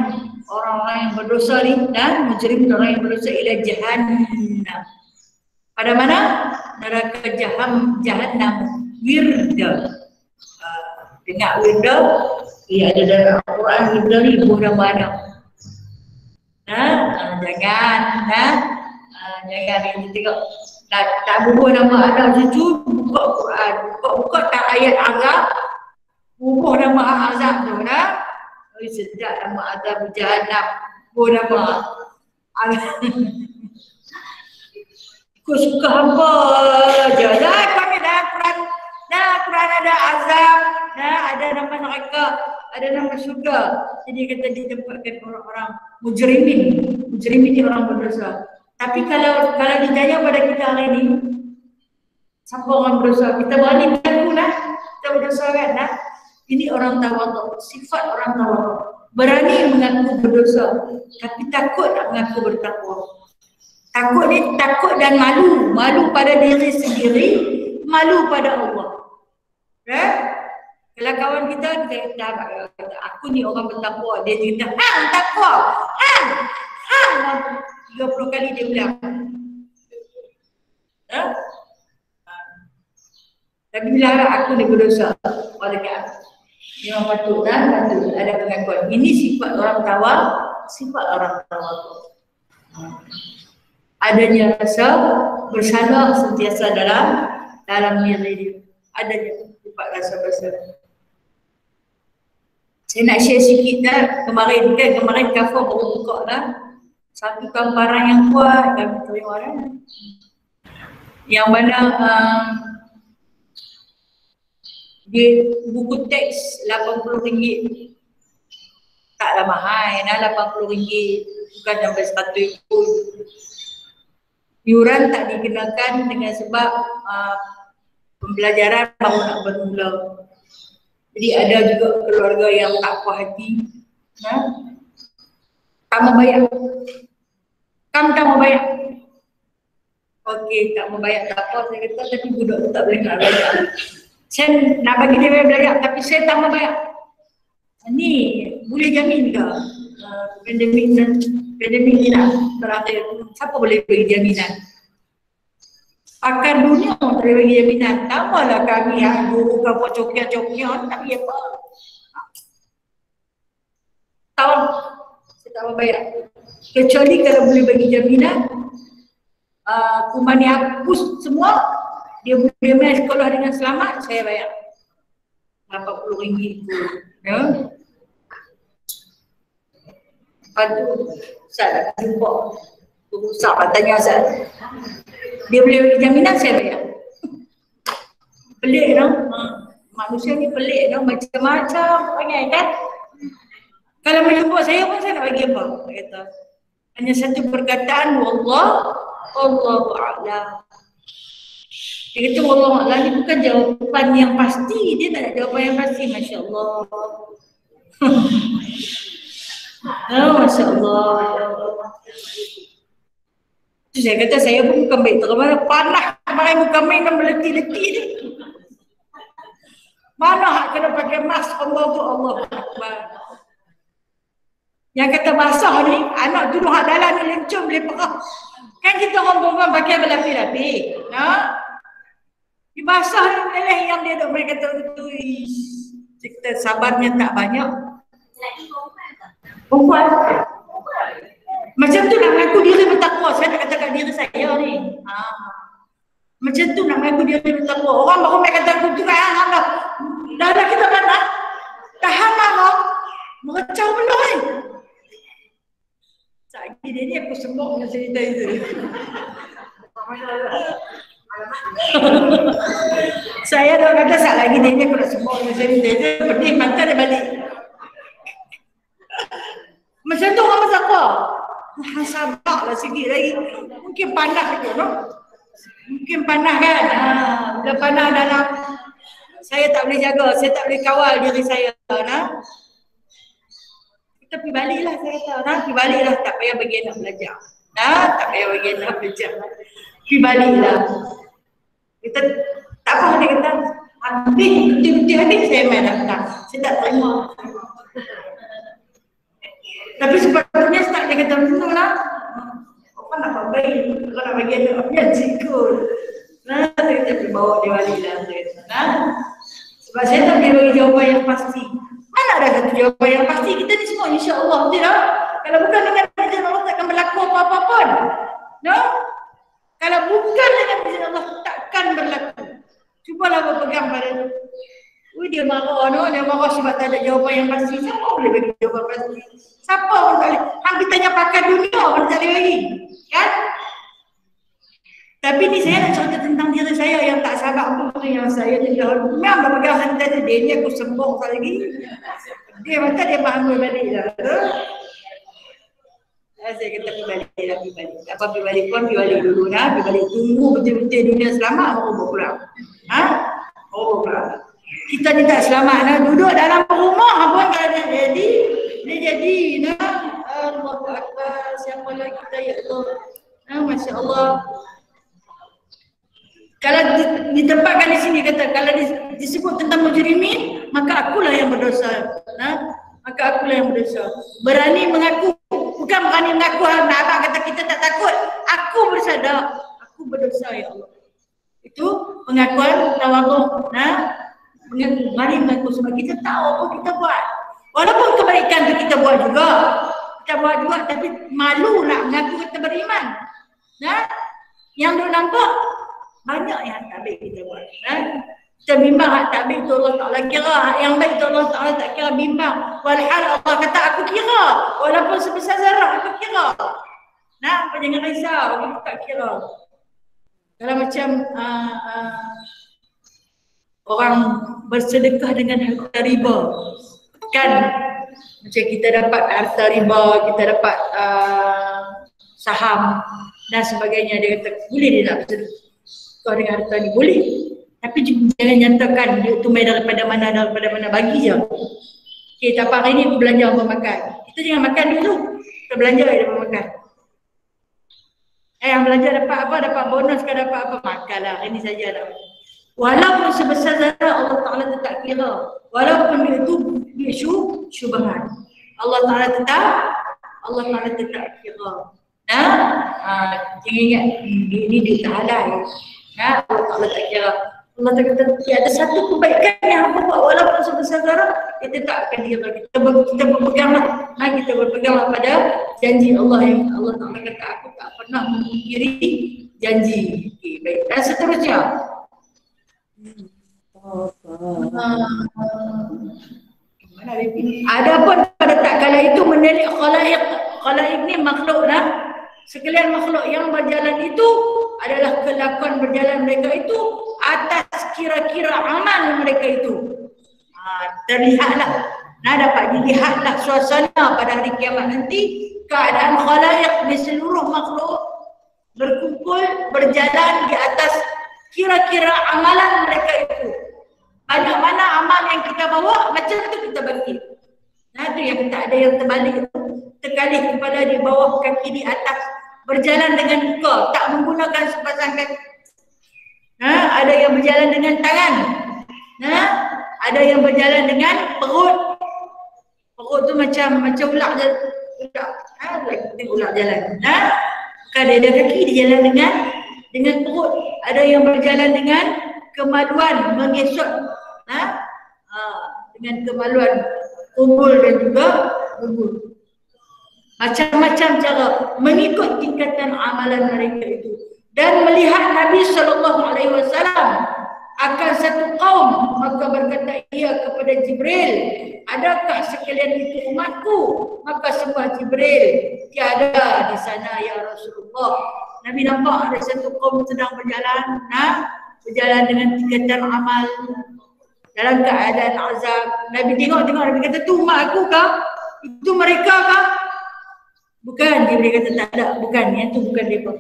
berdosa ni, dan mujrim, orang yang berdosa, ila jahannam. Pada mana? Neraka jahannam. Wirda. Dengar wirda? Ia ada dalam Al-Quran, wirda ni ibu dan badak. Jangan. Jangan kita tengok tak bubuh nama anak cucu, buka Quran, buka tak ayat azab, bubuh nama azab tu sedap nama azab jahannam, bubuh nama kau suka apa je lah kau ni Quran ada azab, ada nama neraka, ada nama syurga. Jadi kata ditempatkan orang-orang mujrimin ni orang berdosa. Tapi kalau ditanya pada kita hari ni, siapa orang berdosa? Kita berani mengaku kita berdosa kan? Ini orang tawaduk, sifat orang tawaduk. Berani mengaku berdosa, tapi takut tak mengaku bertakwa. Takut dan malu pada diri sendiri, malu pada Allah. Kalau kawan kita kata, aku ni orang bertakwa, dia cerita, takwa, 30 kali dia bilang. Tapi bila aku ni berdosa, memang patut ada pengakuan. Ini sifat orang tawakal. Adanya rasa bersalah sentiasa dalam diri dia. Adanya sifat rasa bersalah. Saya nak share sikit kemarin kafir baru buka satu gambaran yang kuat kami terima yang mana dia buku teks RM80. Taklah mahal, RM80, bukan sampai RM100 pun. Yuran tak dikenakan dengan sebab pembelajaran baru nak bermula. Jadi ada juga keluarga yang tak puas hati. Tak mau bayar. Kamu tak mau bayar. Okey, tak mau bayar tak apa. Saya kata tapi budak tu tak boleh nak bayar. Saya nak bagi dia belajar tapi saya tak mau bayar. Ni boleh jamin ke pandemik ni nak berakhir? Siapa boleh bagi jaminan? Pakar dunia tak boleh bagi jaminan. Tambahlah kami yang guru ke buat cokian-cokian tak boleh apa. Tahu saya tak mau bayar. Kecuali kalau boleh bagi jaminan kumani hapus semua, dia boleh main sekolah dengan selamat, saya bayar RM80 ya. Lepas tu saya nak jumpa Ustaz tanya Ustaz, dia boleh bagi jaminan, saya bayar. Pelik manusia ni pelik macam-macam perangai kan. Kalau menjumpa saya pun saya nak bagi apa? Dia kata hanya satu perkataan, Allahu a'lam. Dia kata Allahu a'lam ni bukan jawapan yang pasti. Dia tak ada jawapan yang pasti. Masya Allah. Masya Allah. Saya kata saya pun bukan baik terus. Panah kemarin bukan main dan meleti-leti ni. Mana hak kena pakai mask Allah tu Allah. Yang kata basah ni, anak tuduh hak dalam ni lencur boleh perah. Kan kita orang perempuan pakai berlapis-lapis. Di basah ni boleh yang dia duk mereka kata tu. Kita sabarnya tak banyak. Lagi perempuan. Macam tu nak mengaku diri bertakwa. Saya nak katakan diri saya ni. Macam tu nak mengaku diri bertakwa. Orang baru mereka kata aku tu kan. Dah kita mana? Tahan lah. Meracau belum ni. Sekejap dia ni aku sembok dengan cerita itu. Saya dah kata sekejap lagi dia ni aku nak sembok dengan cerita itu. Pedih mata dia balik. Macam tu orang bertakwa. Sabarlah sikit lagi. Mungkin panah tu, mungkin panah kan. Bila panah dalam, saya tak boleh jaga, saya tak boleh kawal diri saya. Tapi baliklah saya kata, pergi baliklah, tak payah bagi anak belajar. Tak payah bagi anak belajar. Pergi baliklah. Kita tak apa, dia kata, habis saya main daftar. Saya tak terima. Tapi sepatutnya start dia kata, lah. Apa nak buat baik? Kalau nak bagi anak punya cikgu. Saya kata, bawa dia baliklah. Sebab saya tak boleh bagi jawapan yang pasti. Mana ada satu jawapan yang pasti, kita ni semua insya-Allah betul tak? Kalau bukan dengan jalan Allah pun. No? Kalau bukan dengan izin Allah, takkan berlaku. Cubalah berpegang pada itu. Dia marah, no? Dia marah sebab tak ada jawapan yang pasti. Siapa boleh bagi jawapan pasti? Siapa pun boleh. Hang kita tanya pakar dunia pun tak boleh bagi. Kan? Tapi ni saya nak cerita tentang diri saya yang tak sabar tu, yang saya ni memang berpegang santai tu. Dia ni aku sembong sekali lagi. Dia mata dia bangun balik dah. Saya kata pergi balik. Tak apa pergi balik pun, pergi balik dulu dah. Pergi balik tunggu betul-betul dunia selamat baru pulang. Ha? Baru pulang. Kita ni tak selamat dah. Duduk dalam rumah pun kalau dia jadi. Nah. Allahu Akbar. Siapa lagi kita ya Allah. Masya Allah. Kalau ditempatkan di sini kata, kalau disebut tentang mujrimin, maka akulah yang berdosa. Maka akulah yang berdosa. Berani mengaku, bukan berani mengaku. Abang kata kita tak takut. Aku bersadar, aku berdosa ya Allah. Itu pengakuan tawadhu. Mengaku, mari mengaku sebab kita tahu apa kita buat. Walaupun kebaikan tu kita buat juga, tapi malu nak mengaku kita beriman. Yang duk nampak banyak yang tak baik kita buat. Kita bimbang hak tak baik tu Allah Ta'ala kira, hak yang baik tu Allah Ta'ala tak kira, bimbang. Walhal Allah kata aku kira, walaupun sebesar zarah aku kira. Apa jangan risau, aku tak kira. Kalau macam orang bersedekah dengan harta riba, kan? Macam kita dapat harta riba, kita dapat saham dan sebagainya. Dia kata boleh dia nak bersedekah kau dengan harta ni, boleh. Tapi jangan nyatakan dia tumai daripada mana bagi je. Okay, tapi hari ni aku belanja apa makan. Kita jangan makan dulu. Kita belanja dia dapat makan. Yang belanja dapat apa? Dapat bonus ke dapat apa? Makanlah. Ini saja dah. Walaupun sebesar zarah Allah Ta'ala tetap kira. Walaupun dia syubhat. Allah Ta'ala tetap kira. Jangan ingat ini duit halal. Allah Ta'ala tak kira. Allah Ta'ala kata ada satu kebaikan yang apa buat walaupun sebesar zarah, kita tak akan kira. Kita berpeganglah. Kita berpeganglah pada janji Allah yang Allah Ta'ala kata aku tak pernah memungkiri janji. Okay, baik. Dan seterusnya. Adapun pada tak kala itu menelik khalaik ni makhluk lah. Sekalian makhluk yang berjalan itu adalah kelakuan berjalan mereka itu atas kira-kira amal mereka itu. Terlihatlah, dapat dilihatlah suasana pada hari kiamat nanti, keadaan khalaik di seluruh makhluk berkumpul berjalan di atas kira-kira amalan mereka itu. Banyak mana amal yang kita bawa, macam tu kita bagi. Itu yang tak ada yang terbalik itu. Terkalih kepala di bawah, kaki di atas, berjalan dengan muka, tak menggunakan sepasang kaki. Ada yang berjalan dengan tangan. Ada yang berjalan dengan perut. Perut tu macam ular ular jalan. Kalau ada kaki dia jalan dengan perut. Ada yang berjalan dengan kemaluan, mengesot. Dengan kemaluan kumpul dan juga kumpul. Macam-macam cara mengikut tingkatan amalan mereka itu. Dan melihat Nabi SAW akan satu kaum, maka berkata ia kepada Jibril, adakah sekalian itu umatku? Maka sembah Jibril, tiada di sana ya Rasulullah. Nabi nampak ada satu kaum sedang berjalan, berjalan dengan tingkatan amal dalam keadaan azab. Nabi tengok, Nabi kata tu umat aku kah? Itu mereka kah? Bukan, dia kata tak ada, bukan, yang tu bukan mereka.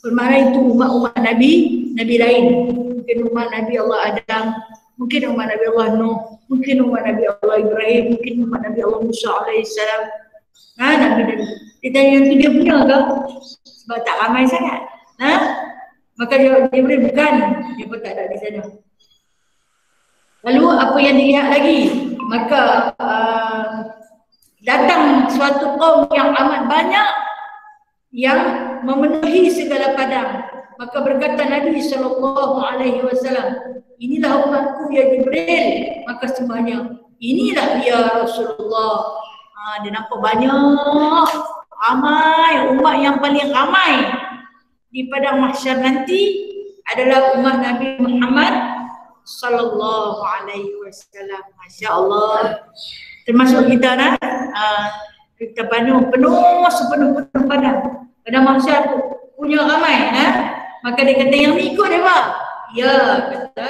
Bermakna itu umat-umat Nabi lain. Mungkin umat Nabi Allah Adam, mungkin umat Nabi Allah Nuh, mungkin umat Nabi Allah Ibrahim, mungkin umat Nabi Allah Musa alaihissalam. Nabi. Ditanya yang tu dia punya ke? Sebab tak ramai sangat. Maka jawab Jibril, bukan, dia pun tak ada di sana. Lalu apa yang dilihat lagi? Maka datang suatu kaum yang amat banyak yang memenuhi segala padang. Maka berkata Nabi SAW, inilah umatku ya Jibril. Maka semuanya, inilah ya Rasulullah. Dia nampak banyak ramai, umat yang paling ramai di padang mahsyar nanti adalah umat Nabi Muhammad sallallahu alaihi wasallam. Masya-Allah. Termasuk kita nah, kita penuh sepenuh padang. Padang mahsyar punya ramai, maka dia kata yang ni ikut dia pak. Ya, kata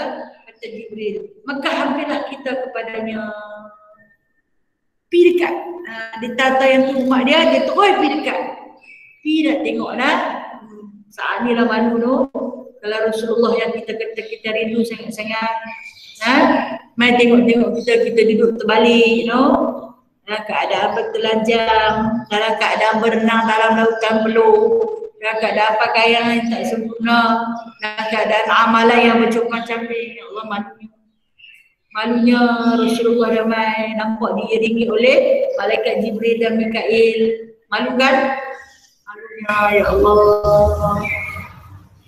Jibril. Maka hampirlah kita kepadanya. Pergi dekat. Ditata yang tu umat dia terus pergi dekat. Pergi nak tengok lah. Saat ni lah malu tu. Kalau Rasulullah yang kita kata kita rindu sangat-sangat. Mai tengok-tengok kita duduk terbalik, dalam keadaan bertelanjang, dalam keadaan berenang dalam lautan peluh, dalam keadaan pakaian yang tak sempurna, dalam keadaan amalan yang bercompang-camping. Ya Allah, malunya Rasulullah ramai nampak diiringi oleh malaikat Jibril dan Mikail. Malu kan? Malunya, ya Allah.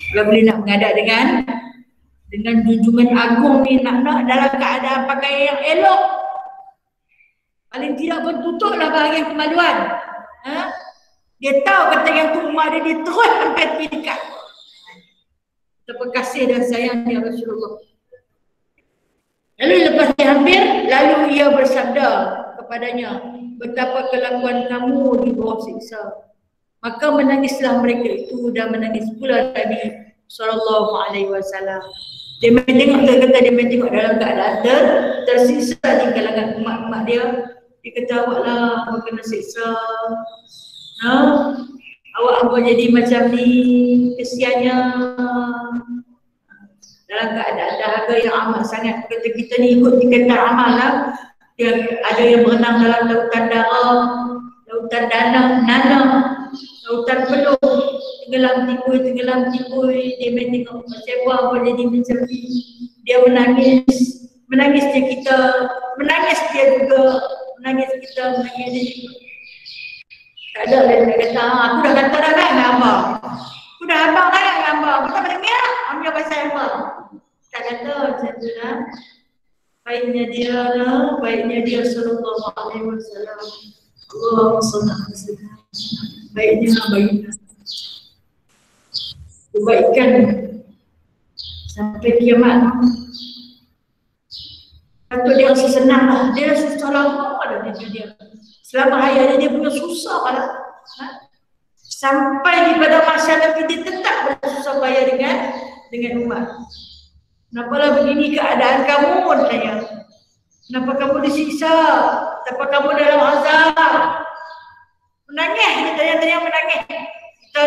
Kalau boleh nak menghadap dengan junjungan agung ni, nak dalam keadaan pakaian yang elok, paling tidak bertutuplah bahagian kemaluan. Dia tahu kata yang tu rumah dia terus angkat pergi dekat. Betapa kasih dan sayang ya Rasulullah. Lalu lepas dia hampir, lalu ia bersabda kepadanya, betapa kelakuan kamu di bawah siksa. Maka menangislah mereka itu dan menangis pula Nabi sallallahu alaihi wasallam. Dia tengok dalam keadaan tersisa di kalangan umat-umat dia. Dia kata, awaklah awak kena siksa. Awak jadi macam ni, kesiannya. Dalam keadaan dahaga yang amat sangat. Kata kita ni ikut dikata amal lah. Dia ada yang berenang dalam lautan darah, lautan nanah, lautan peluh, tenggelam timbul. Dia main tengok macam apa jadi macam ni. Dia menangis dia kita, menangis dia juga, menangis kita, menangis dia juga. Tak ada dia nak kata, aku dah kata dah kan dengan abang. Aku dah abang kan dengan abang. Aku tak berdengar, ambil pasal abang. Tak kata macam tu lah. Baiknya dia sallallahu alaihi wasallam. Allahumma shalli ala sayyidina. Baiknya. Kebaikan sampai kiamat. Patut dia rasa senang lah. Dia rasa susah lama dah dia. Selama hayat dia punya susah lah. Sampai di pada masa nanti dia tetap bersusah payah dengan umat. Kenapalah begini keadaan kamu, tanya. Kenapa kamu disiksa? Kenapa kamu dalam azab? Menangis, dia tanya-tanya menangis. Kita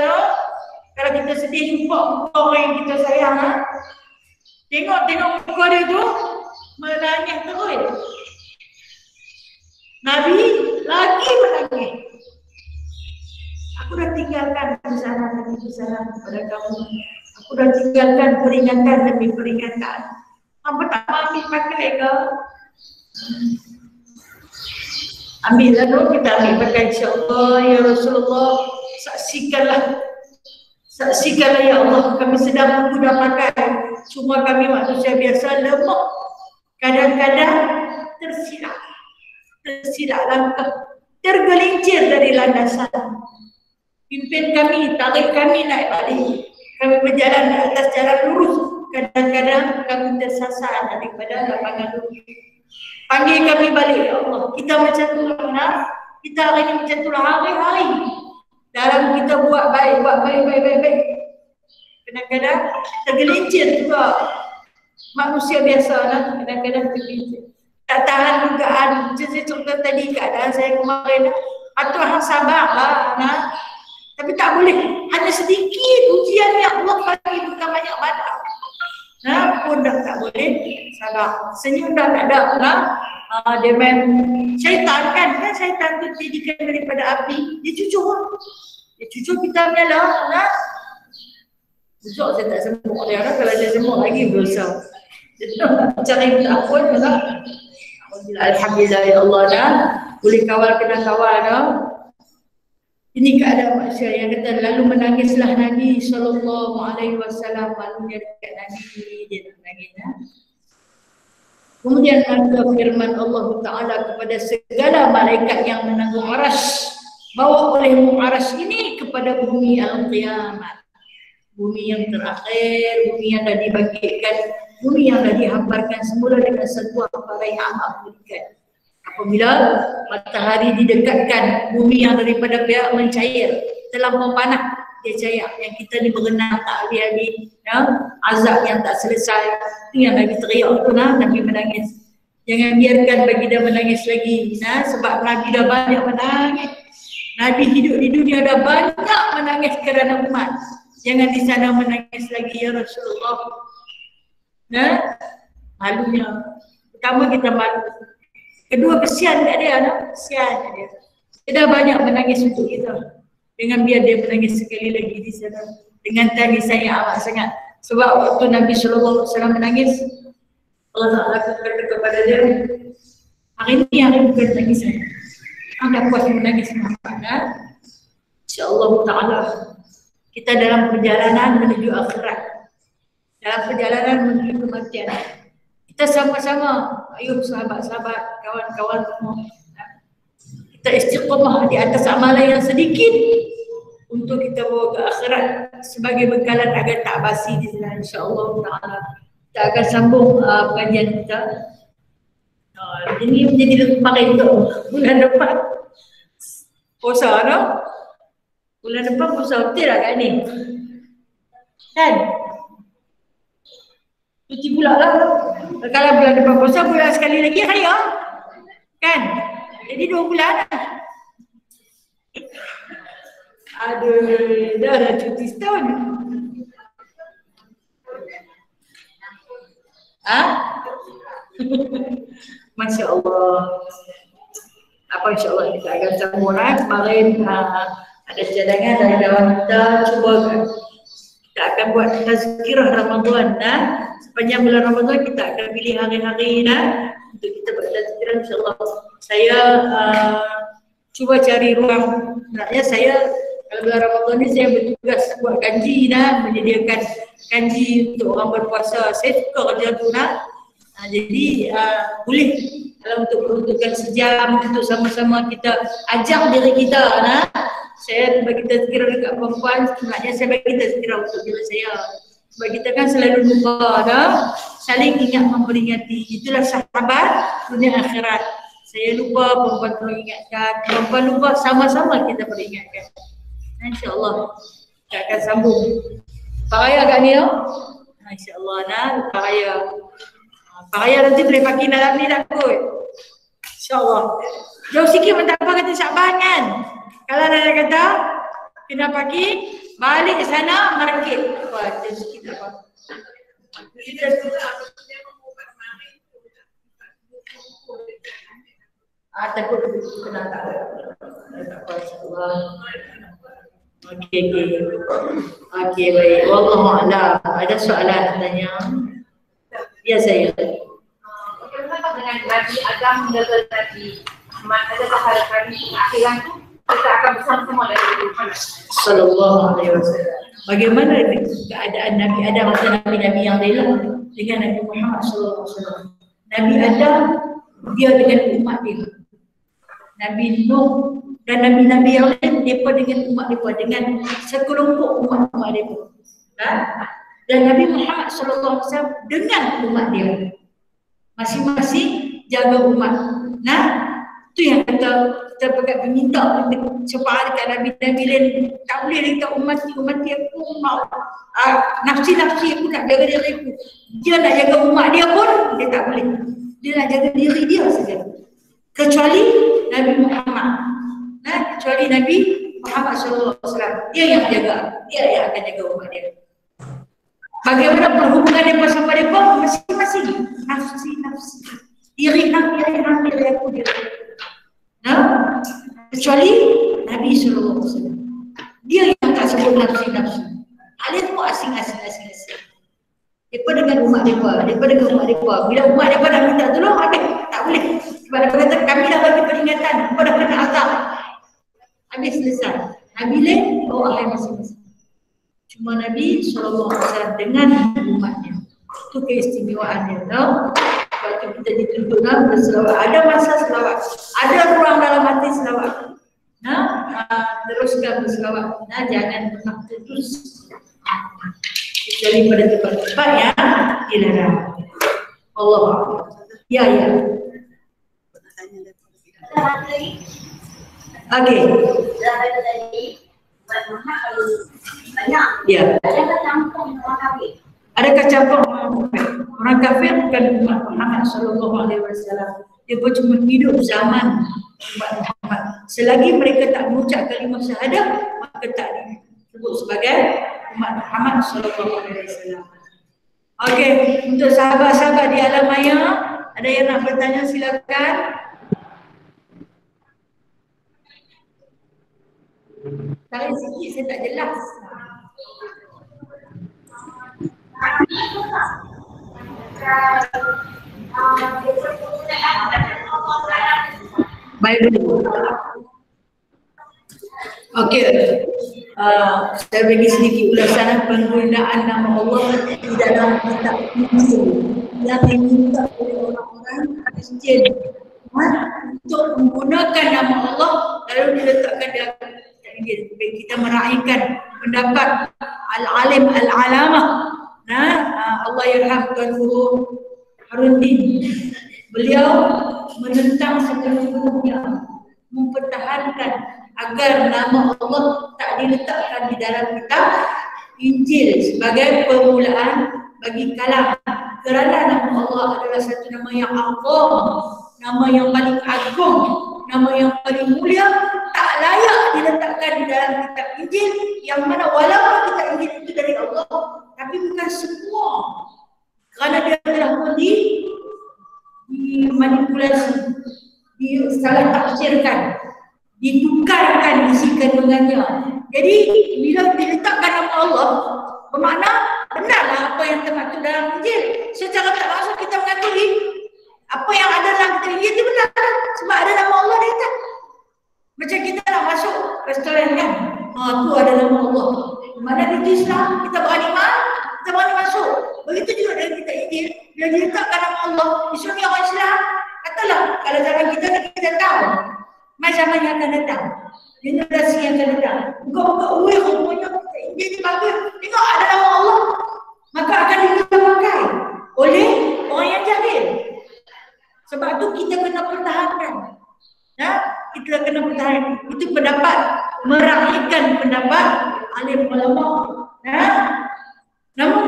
kalau kita sedih jumpa orang yang kita sayang, tengok muka dia tu menangis terus. Nabi lagi menangis. Aku dah tinggalkan pesanan demi pesanan kepada kamu. Aku dah tinggalkan peringatan demi peringatan. Apa tak ambil pakai ke? Ambillah dulu, kita ambil pakai insyaAllah. Ya Rasulullah, saksikanlah ya Allah, kami sedang mudah pakai. Cuma kami manusia biasa lemah. Kadang-kadang tersilap langkah, tergelincir dari landasan. Pimpin kami, tarik kami naik balik. Kami berjalan di atas jalan lurus. Kadang-kadang kami tersasar daripada lapangan lurus. Panggil kami balik ya Allah. Kita macam tu lah. Kita hari ni macam tu lah hari-hari. Dalam kita buat baik. Kadang-kadang tergelincir juga. Manusia biasa lah. Kadang-kadang tergelincir. Tak tahan dugaan. Macam saya contoh tadi keadaan saya kemarin. Patut hang sabar lah. Tapi tak boleh. Hanya sedikit ujian yang Allah bagi, bukan banyak badak. Pun dah tak boleh sabar. Senyum dah tak ada lah. Dia main syaitan kan syaitan tu dijadikan daripada api. Dia cucuk kita punya lah. Besok saya tak sembuh dia lah. Kalau saya sembuh lagi berusaha. Cari minta ampun lah. Alhamdulillah ya Allah dah. Boleh kawal kena kawal dah. Ini keadaan manusia yang kata lalu menangislah Nabi sallallahu alaihi wasallam, malunya dekat Nabi dia menangis. Kemudian ada firman Allah Taala kepada segala malaikat yang menanggung arasy bawa oleh Mu'arash ini kepada bumi al-qiyamah, bumi yang terakhir, bumi yang dah dibangkitkan, bumi yang dah dihamparkan semula dengan sebuah perkara yang amat mengerikan. Apabila matahari didekatkan, bumi yang daripada pihak mencair terlampau panas, dia cair, yang kita ni berenang tak habis-habis, ya? Azab yang tak selesai, itu yang Nabi teriak tu, Nabi menangis. Jangan biarkan baginda menangis lagi, sebab Nabi dah banyak menangis. Nabi hidup di dunia dah banyak menangis kerana umat. Jangan di sana menangis lagi ya Rasulullah. Malunya. Pertama kita malu. Kedua kesian kat dia, kesian kat dia. Dia dah banyak menangis untuk kita. Dengan biar dia menangis sekali lagi di sana. Dengan tangisan yang amat sangat. Sebab waktu Nabi SAW menangis, Allah Ta'ala berkata kepada dia, hari ini hari bukan tangisan. Anda puas menangis nampak, InsyaAllah Ta'ala kita dalam perjalanan menuju akhirat, dalam perjalanan menuju kematian. Kita sama-sama, ayo sahabat-sahabat, kawan-kawan semua, kita istiqamah di atas amalan yang sedikit untuk kita bawa ke akhirat sebagai bekalan agar tak basi di sana, insyaAllah Ta'ala. Kita akan sambung pengajian kita. Ini menjadi pakai untuk bulan depan puasa, bulan depan puasa betul lah kan ni, kan? Cuti pula lah. Kalau bulan depan puasa, bulan sekali lagi raya, kan? Jadi 2 bulan lah. Aduh, dah cuti setahun. Masya Allah. Apa insya Allah kita akan sambung. Kemarin ada cadangan dari kawan kita, cuba kita akan buat tazkirah Ramadan. Sepanjang bulan Ramadan kita akan pilih hari-hari untuk kita buat tazkirah, insya Allah. Saya cuba cari ruang. Sebenarnya saya kalau bulan Ramadan ni saya bertugas buat kanji, menyediakan kanji untuk orang berpuasa. Saya suka kerja tu. Jadi boleh kalau untuk peruntukan sejam untuk sama-sama kita ajak diri kita. Saya bagi tazkirah dekat perempuan, sebenarnya saya bagi tazkirah untuk diri saya. Sebab kita kan selalu lupa, saling ingat memperingati. Itulah sahabat dunia akhirat. Saya lupa, perempuan perlu ingatkan, perempuan lupa, sama-sama kita peringatkan. InsyaAllah kita akan sambung. Pak Raya kat ni, InsyaAllah Pak Raya. Pak Raya nanti boleh pakai dalam ni dah kot. InsyaAllah. Jauh sikit pun tak apa kata Syakban kan. Kalau ada kata kena pakai, balik sana merakit. Jauh sikit tak apa. Takut kena tak apa, InsyaAllah. Okey, baik. Wallahualam. Ada soalan tanya? Ya saya. Bagaimana dengan Nabi Adam menjaga Nabi Muhammad? Adakah harapan akhiran itu kita akan bersama-sama dari Muhammad Sallallahu Alaihi Wasallam? Bagaimana keadaan Nabi Adam atau Nabi-Nabi yang lain dengan Nabi Muhammad Sallallahu Alaihi Wasallam? Nabi Adam dia dengan umat dia, Nabi Nuh dan Nabi-Nabi yang lain mereka dengan umat mereka, dengan sekelompok umat-umat mereka. Dan Nabi Muhammad SAW dengan umat dia, masing-masing jaga umat. Itu yang kita pegang meminta syafaat dekat Nabi-Nabi lain. Tak boleh kita umat dia pun mau nafsi-nafsi aku nak jaga diri aku. Dia nak jaga umat dia pun dia tak boleh. Dia nak jaga diri dia saja. Kecuali Nabi Muhammad. Kecuali Nabi Muhammad SAW. Dia yang jaga, dia yang akan jaga umat dia. Bagaimana perhubungan mereka sama mereka? Masing-masing nafsi-nafsi, iri aku dia. Kecuali Nabi SAW, dia yang tak sebut nafsi-nafsi. Kalian semua asing-asing. Mereka dengan umat mereka, bila umat mereka dah minta tolong, habis tak boleh. Sebab mereka kata kami dah bagi peringatan, mereka dah kena azab, habis selesai. Nabi lain bawa hal masing-masing. Cuma Nabi SAW dengan umatnya. Itu keistimewaan dia. Sebab itu kita dituntut berselawat. Ada masa selawat, ada ruang dalam hati selawat. teruskan berselawat. Jangan pernah putus daripada tempat-tempat yang dilarang. Allah. Ya. Okey. Ya. Adakah campur orang kafir bukan umat Muhammad sallallahu alaihi wasallam. Dia pun cuma hidup zaman umat Muhammad. Selagi mereka tak mengucap kalimah syahadah, maka tak disebut sebagai umat Muhammad sallallahu alaihi wasallam. Okey, untuk sahabat-sahabat di alam maya, ada yang nak bertanya silakan. Tarik sikit, saya tak jelas. Baik dulu. Okey. Saya bagi sedikit ulasan penggunaan nama Allah di dalam kitab yang diminta oleh orang-orang Kristian untuk menggunakan nama Allah lalu diletakkan di atas. Kita meraihkan pendapat al-alim al-alamah Allah yarham Tuan Guru Haruddin. Beliau menentang sepenuhnya, mempertahankan agar nama Allah tak diletakkan di dalam kitab Injil sebagai permulaan bagi kalam, kerana nama Allah adalah satu nama yang agung, nama yang paling agung, nama yang paling mulia, tak layak diletakkan di dalam kitab Injil, yang mana walaupun kitab Injil itu dari Allah, tapi bukan semua, kerana dia telah dimanipulasi, salah tafsirkan, ditukarkan isi kandungannya. Jadi bila diletakkan nama Allah, bermakna benarlah apa yang termaktub dalam Injil. Secara tak langsung kita mengakui apa yang ada dalam kitab Injil itu benar, sebab ada nama Allah di atas. Macam kita nak masuk restoran kan, tu ada nama Allah. Mana di Islam kita berani masuk. Begitu juga dalam kitab Injil, bila diletakkan nama Allah, disuruh orang Islam, katalah kalau zaman kita tahu mai zaman yang akan datang, generasi yang akan datang, buka rupanya kitab Injil ni bagus, tengok ada nama Allah, maka akan dipakai oleh orang yang jahil. Sebab tu kita kena pertahankan. Kita kena pertahankan. Itu pendapat, meraihkan pendapat alim ulama. Namun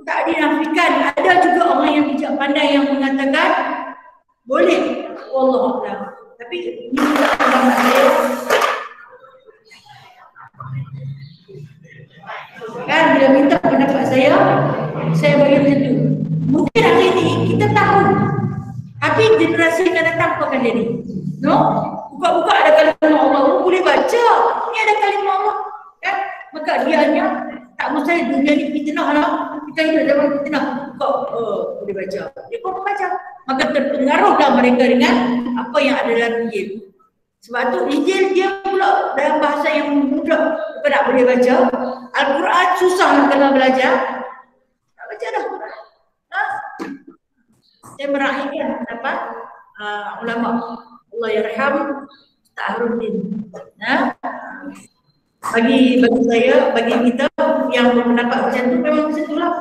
tak dinafikan, ada juga orang yang bijak pandai yang mengatakan boleh. Wallahualam. Tapi ini tak pendapat saya. Kan bila minta pendapat saya bagi macam tu. Mungkin hari ni kita tahu, tapi generasi yang akan datang apa akan jadi? No? Buka-buka ada kalimah Allah, boleh baca. Ni ada kalimah Allah. Kan? Maka dia hanya tak mustahil dunia ni fitnah lah. Kita hidup zaman fitnah. Boleh baca. Dia pun baca. Maka terpengaruhlah mereka dengan apa yang ada dalam Injil. Sebab tu Injil dia pula dalam bahasa yang mudah. Bukan tak boleh baca. Al-Quran susah nak kena belajar. Tak baca dah. Saya meraihkan pendapat ulama. Allah yarham Ustaz Haruddin. Bagi saya, bagi kita yang berpendapat macam tu memang macam itulah.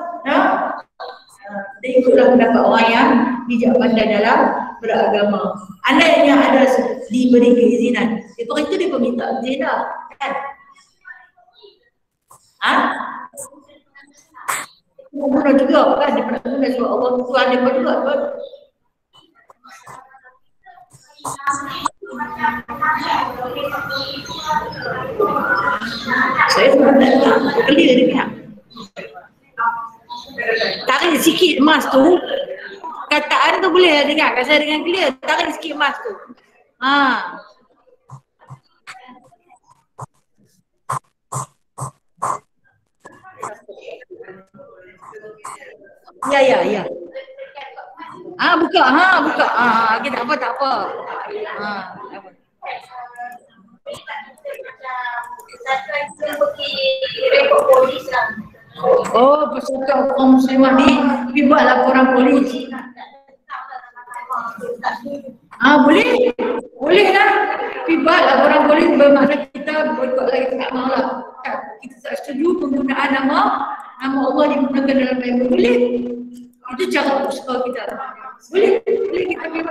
Kita ikutlah pendapat orang yang bijak pandai dalam beragama. Andainya ada diberi keizinan, itu dia peminta izin dah, kan? Guna juga kan, dia pernah guna sebab Allah Tuhan dia pun juga kan. Saya sebenarnya tak clear dia kan. Tarik sikit emas tu, kataan tu boleh dengar kan saya dengan clear. Tarik sikit emas tu. Ya. Buka. Okey, tak apa. Peserta kaum muslimah ni pergi buat laporan polis. Boleh lah. Pergi buat laporan polis bermakna kita Allah digunakan dalam Bible. Boleh. Itu cara usaha kita. Boleh kita ambil.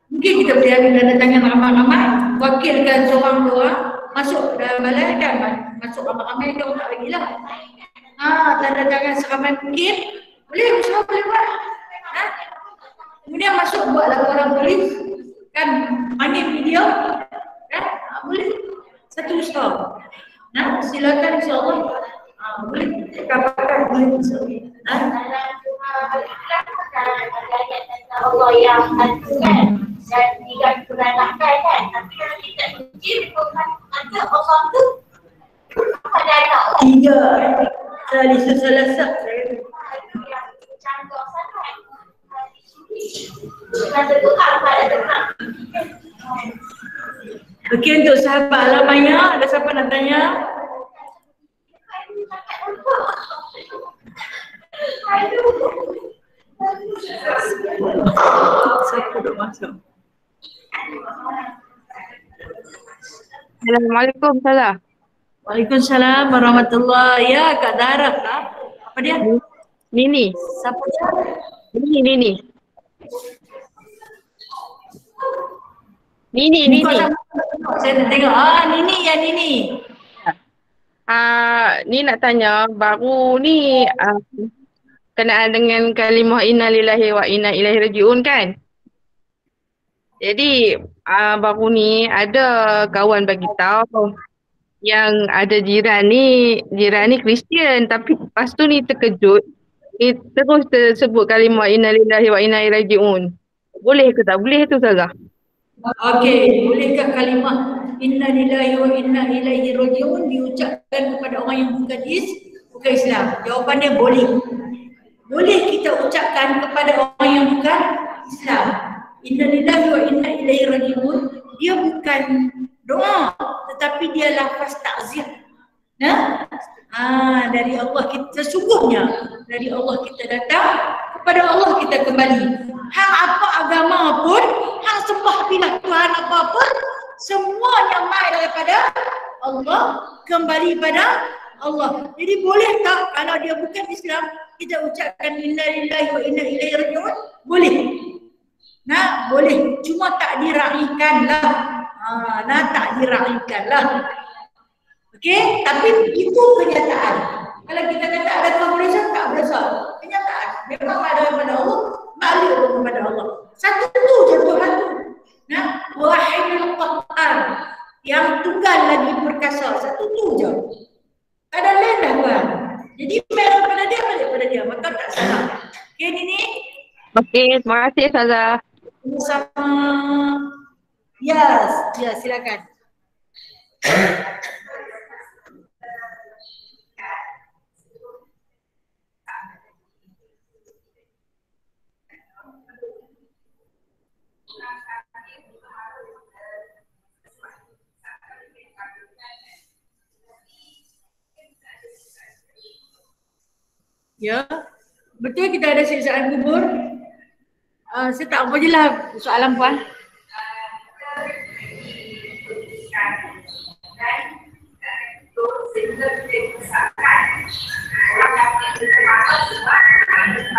Mungkin kita boleh ambil tanda tangan ramai-ramai, wakilkan seorang dua masuk dalam balai kan, masuk ramai-ramai dia tak lagi lah. Tanda tangan seramai mungkin, boleh usaha boleh buat. Kemudian masuk buat laporan polis, kan panggil video, kan boleh. Satu usaha. Silakan insyaAllah. Boleh dikatakan boleh insyaAllah. Allah yang kan dan tidak diperanakan kan, tapi kalau kita uji bukan ada Allah tu ada anak tidak dari seselesat yang canggih sangat dengan berdoa pada Tuhan. Okey, untuk sahabat alamannya, ada siapa nak tanya? Siapa duk masuk? Assalamualaikum, Salah. Waalaikumsalam warahmatullahi. Ya, Kak Dara kah? Apa dia? Nini. Siapa dia? Nini. Nini. Saya nak tengok. Nini ya Nini. Ni nak tanya, baru ni kenaan dengan kalimah inna lillahi wa inna ilaihi raji'un kan? Jadi baru ni ada kawan bagi tahu yang ada jiran ni Kristian, tapi lepas tu ni terkejut, ni terus tersebut kalimah inna lillahi wa inna ilaihi raji'un. Boleh ke tak boleh tu Ustazah? Okey, bolehkah kalimah inna lillahi wa inna ilaihi raji'un diucapkan kepada orang yang bukan Islam? Jawapan dia boleh. Boleh kita ucapkan kepada orang yang bukan Islam. Inna lillahi wa inna ilaihi raji'un, dia bukan doa tetapi dia lafaz takzir. Dari Allah kita, sesungguhnya dari Allah kita datang, kepada Allah kita kembali. Hang apa agama pun, hang sembah bilah Tuhan apa pun, semuanya mai daripada Allah, kembali pada Allah. Jadi boleh tak kalau dia bukan Islam kita ucapkan inna lillahi wa inna ilaihi raji'un? Boleh. Boleh. Cuma tak diraihkan lah. Tak diraihkan lah. Okey, tapi itu kenyataan. Kalau kita kata ada keberdosan, tak berdosa. Kenyataan. Memang ada daripada Allah, balik kepada Allah. Satu tu je Tuhan tu. Wahidul qahhar, yang tunggal lagi perkasa. Satu tu je. Ada lain dah Tuhan. Jadi merah pada dia, balik pada dia. Maka tak salah. Okey Nini? Okey, terima kasih Ustazah. Sama. Yes, silakan. Ya, betul kita ada siksaan kubur. Saya tak apa je lah soalan puan.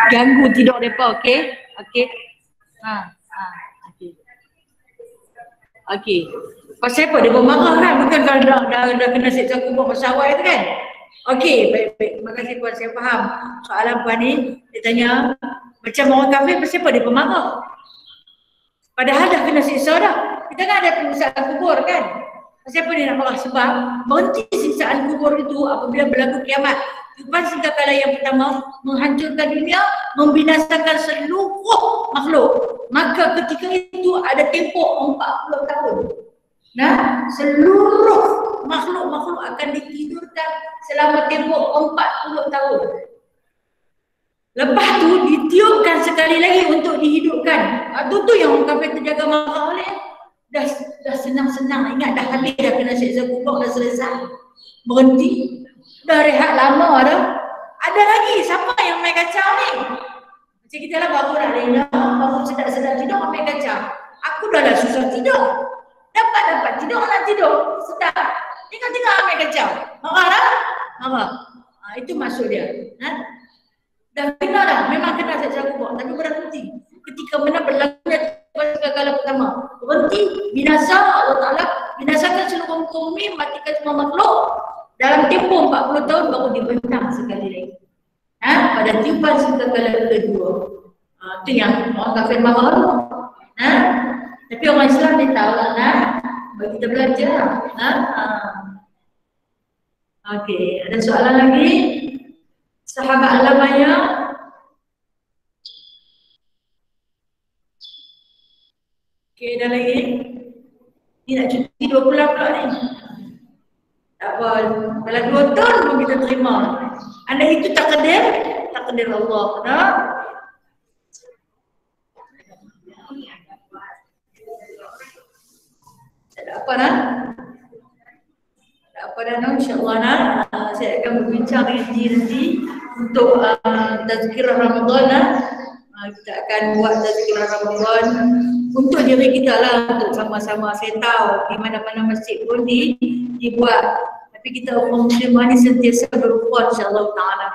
Ganggu tidur mereka, okey? Okey. Okey. Pasal apa dia bermarah kan? Bukan kalau dah kena siksa kubur pasal awal tu kan? Okey, baik. Terima kasih puan, saya faham. Soalan puan ni, dia tanya macam orang kafir, pasal apa dia bermarah? Padahal dah kena siksa dah. Kita kan ada penyiksaan kubur kan? Pasal apa dia nak marah? Sebab berhenti siksaan kubur itu apabila berlaku kiamat. Tuhan singkatlah yang pertama, menghancurkan dunia, membinasakan seluruh makhluk. Maka ketika itu ada tempoh 40 tahun. Seluruh makhluk-makhluk akan ditidurkan selama tempoh 40 tahun. Lepas tu ditiupkan sekali lagi untuk dihidupkan. Itu yang orang kafir terjaga marah oleh. Dah senang-senang, ingat dah habis dah kena siksa kubur, dah selesai. Berhenti. Dah rehat lama dah. Ada lagi, siapa yang main kacau ni? Macam kita lah baru nak rena, baru sedap-sedap tidur, main kacau. Aku dah susah tidur. Dapat tidur, nak tidur. Sedap. Tinggal main kacau. Marah lah? Marah. Itu maksud dia. Dah kena dah, memang kena saya jago buat, tapi berhenti. Ketika mana berlakunya kegagalan pertama, berhenti, binasa Allah Ta'ala, binasakan seluruh kaum ini, matikan semua makhluk. Dalam tempoh 40 tahun baru dibentang sekali lagi. Pada tiupan kegagalan kedua. Itu yang orang kafir marah. Tapi orang Islam dia tahu lah, bagi kita belajar. Okey, ada soalan lagi? Sahabat Alamaya. Okey, ada lagi? Ni nak cuti 2 bulan pula ni. Tak apa, dalam 2 tahun pun kita terima. Anda itu takdir Allah. Tak ada apa dah? Tak apa dah, insyaAllah saya akan berbincang dengan Ji nanti untuk tazkirah Ramadan. Kita akan buat tazkirah Ramadan untuk diri kita lah, untuk sama-sama. Saya tahu di mana-mana masjid pun dibuat, tapi kita orang Muslimah ni sentiasa berupaya insyaAllah ta'ala.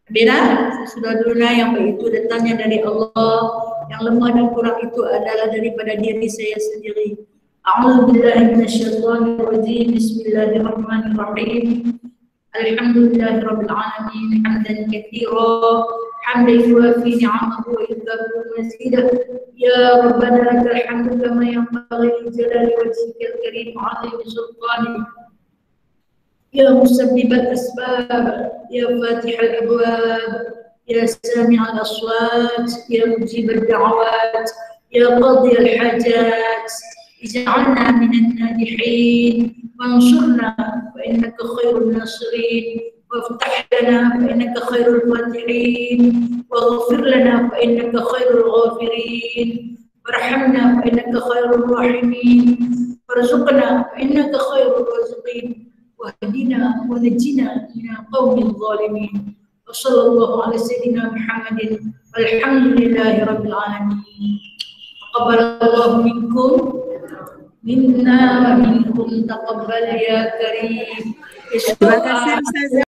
Bila sudah dunia yang baik itu datangnya dari Allah, yang lemah dan kurang itu adalah daripada diri saya sendiri. A'udzubillahi minasyaitonir rajim. Bismillahirrahmanirrahim. Alhamdulillahirabbil alamin hamdan katsiran hamdan yuwafi ni'amahu wa yukafi'u mazidah. Ya rabbana lakal hamdu kama yanbaghi li jalali wajhikal karim wa 'azimi sultanik. Ya musabbibal asbab, ya fatihal abwab, ya sami'al aswat, ya mujibal da'awat, ya qadiyal hajat. Ij'alna minan nadihin wansurna wa innaka khairun nasirin, waftah lana wa innaka khairul fatihin, waghfir lana wa innaka khairul ghafirin, warhamna wa innaka khairul rahimin, warzuqna wa innaka khairul raziqin, wahdina wa najjina minal qaumil zalimin. Wa sallallahu ala sayyidina Muhammadin walhamdulillahi rabbil alamin. Taqabbalallahu minkum minna wa minkum, taqabbal ya karim. Terima kasih Ustazah.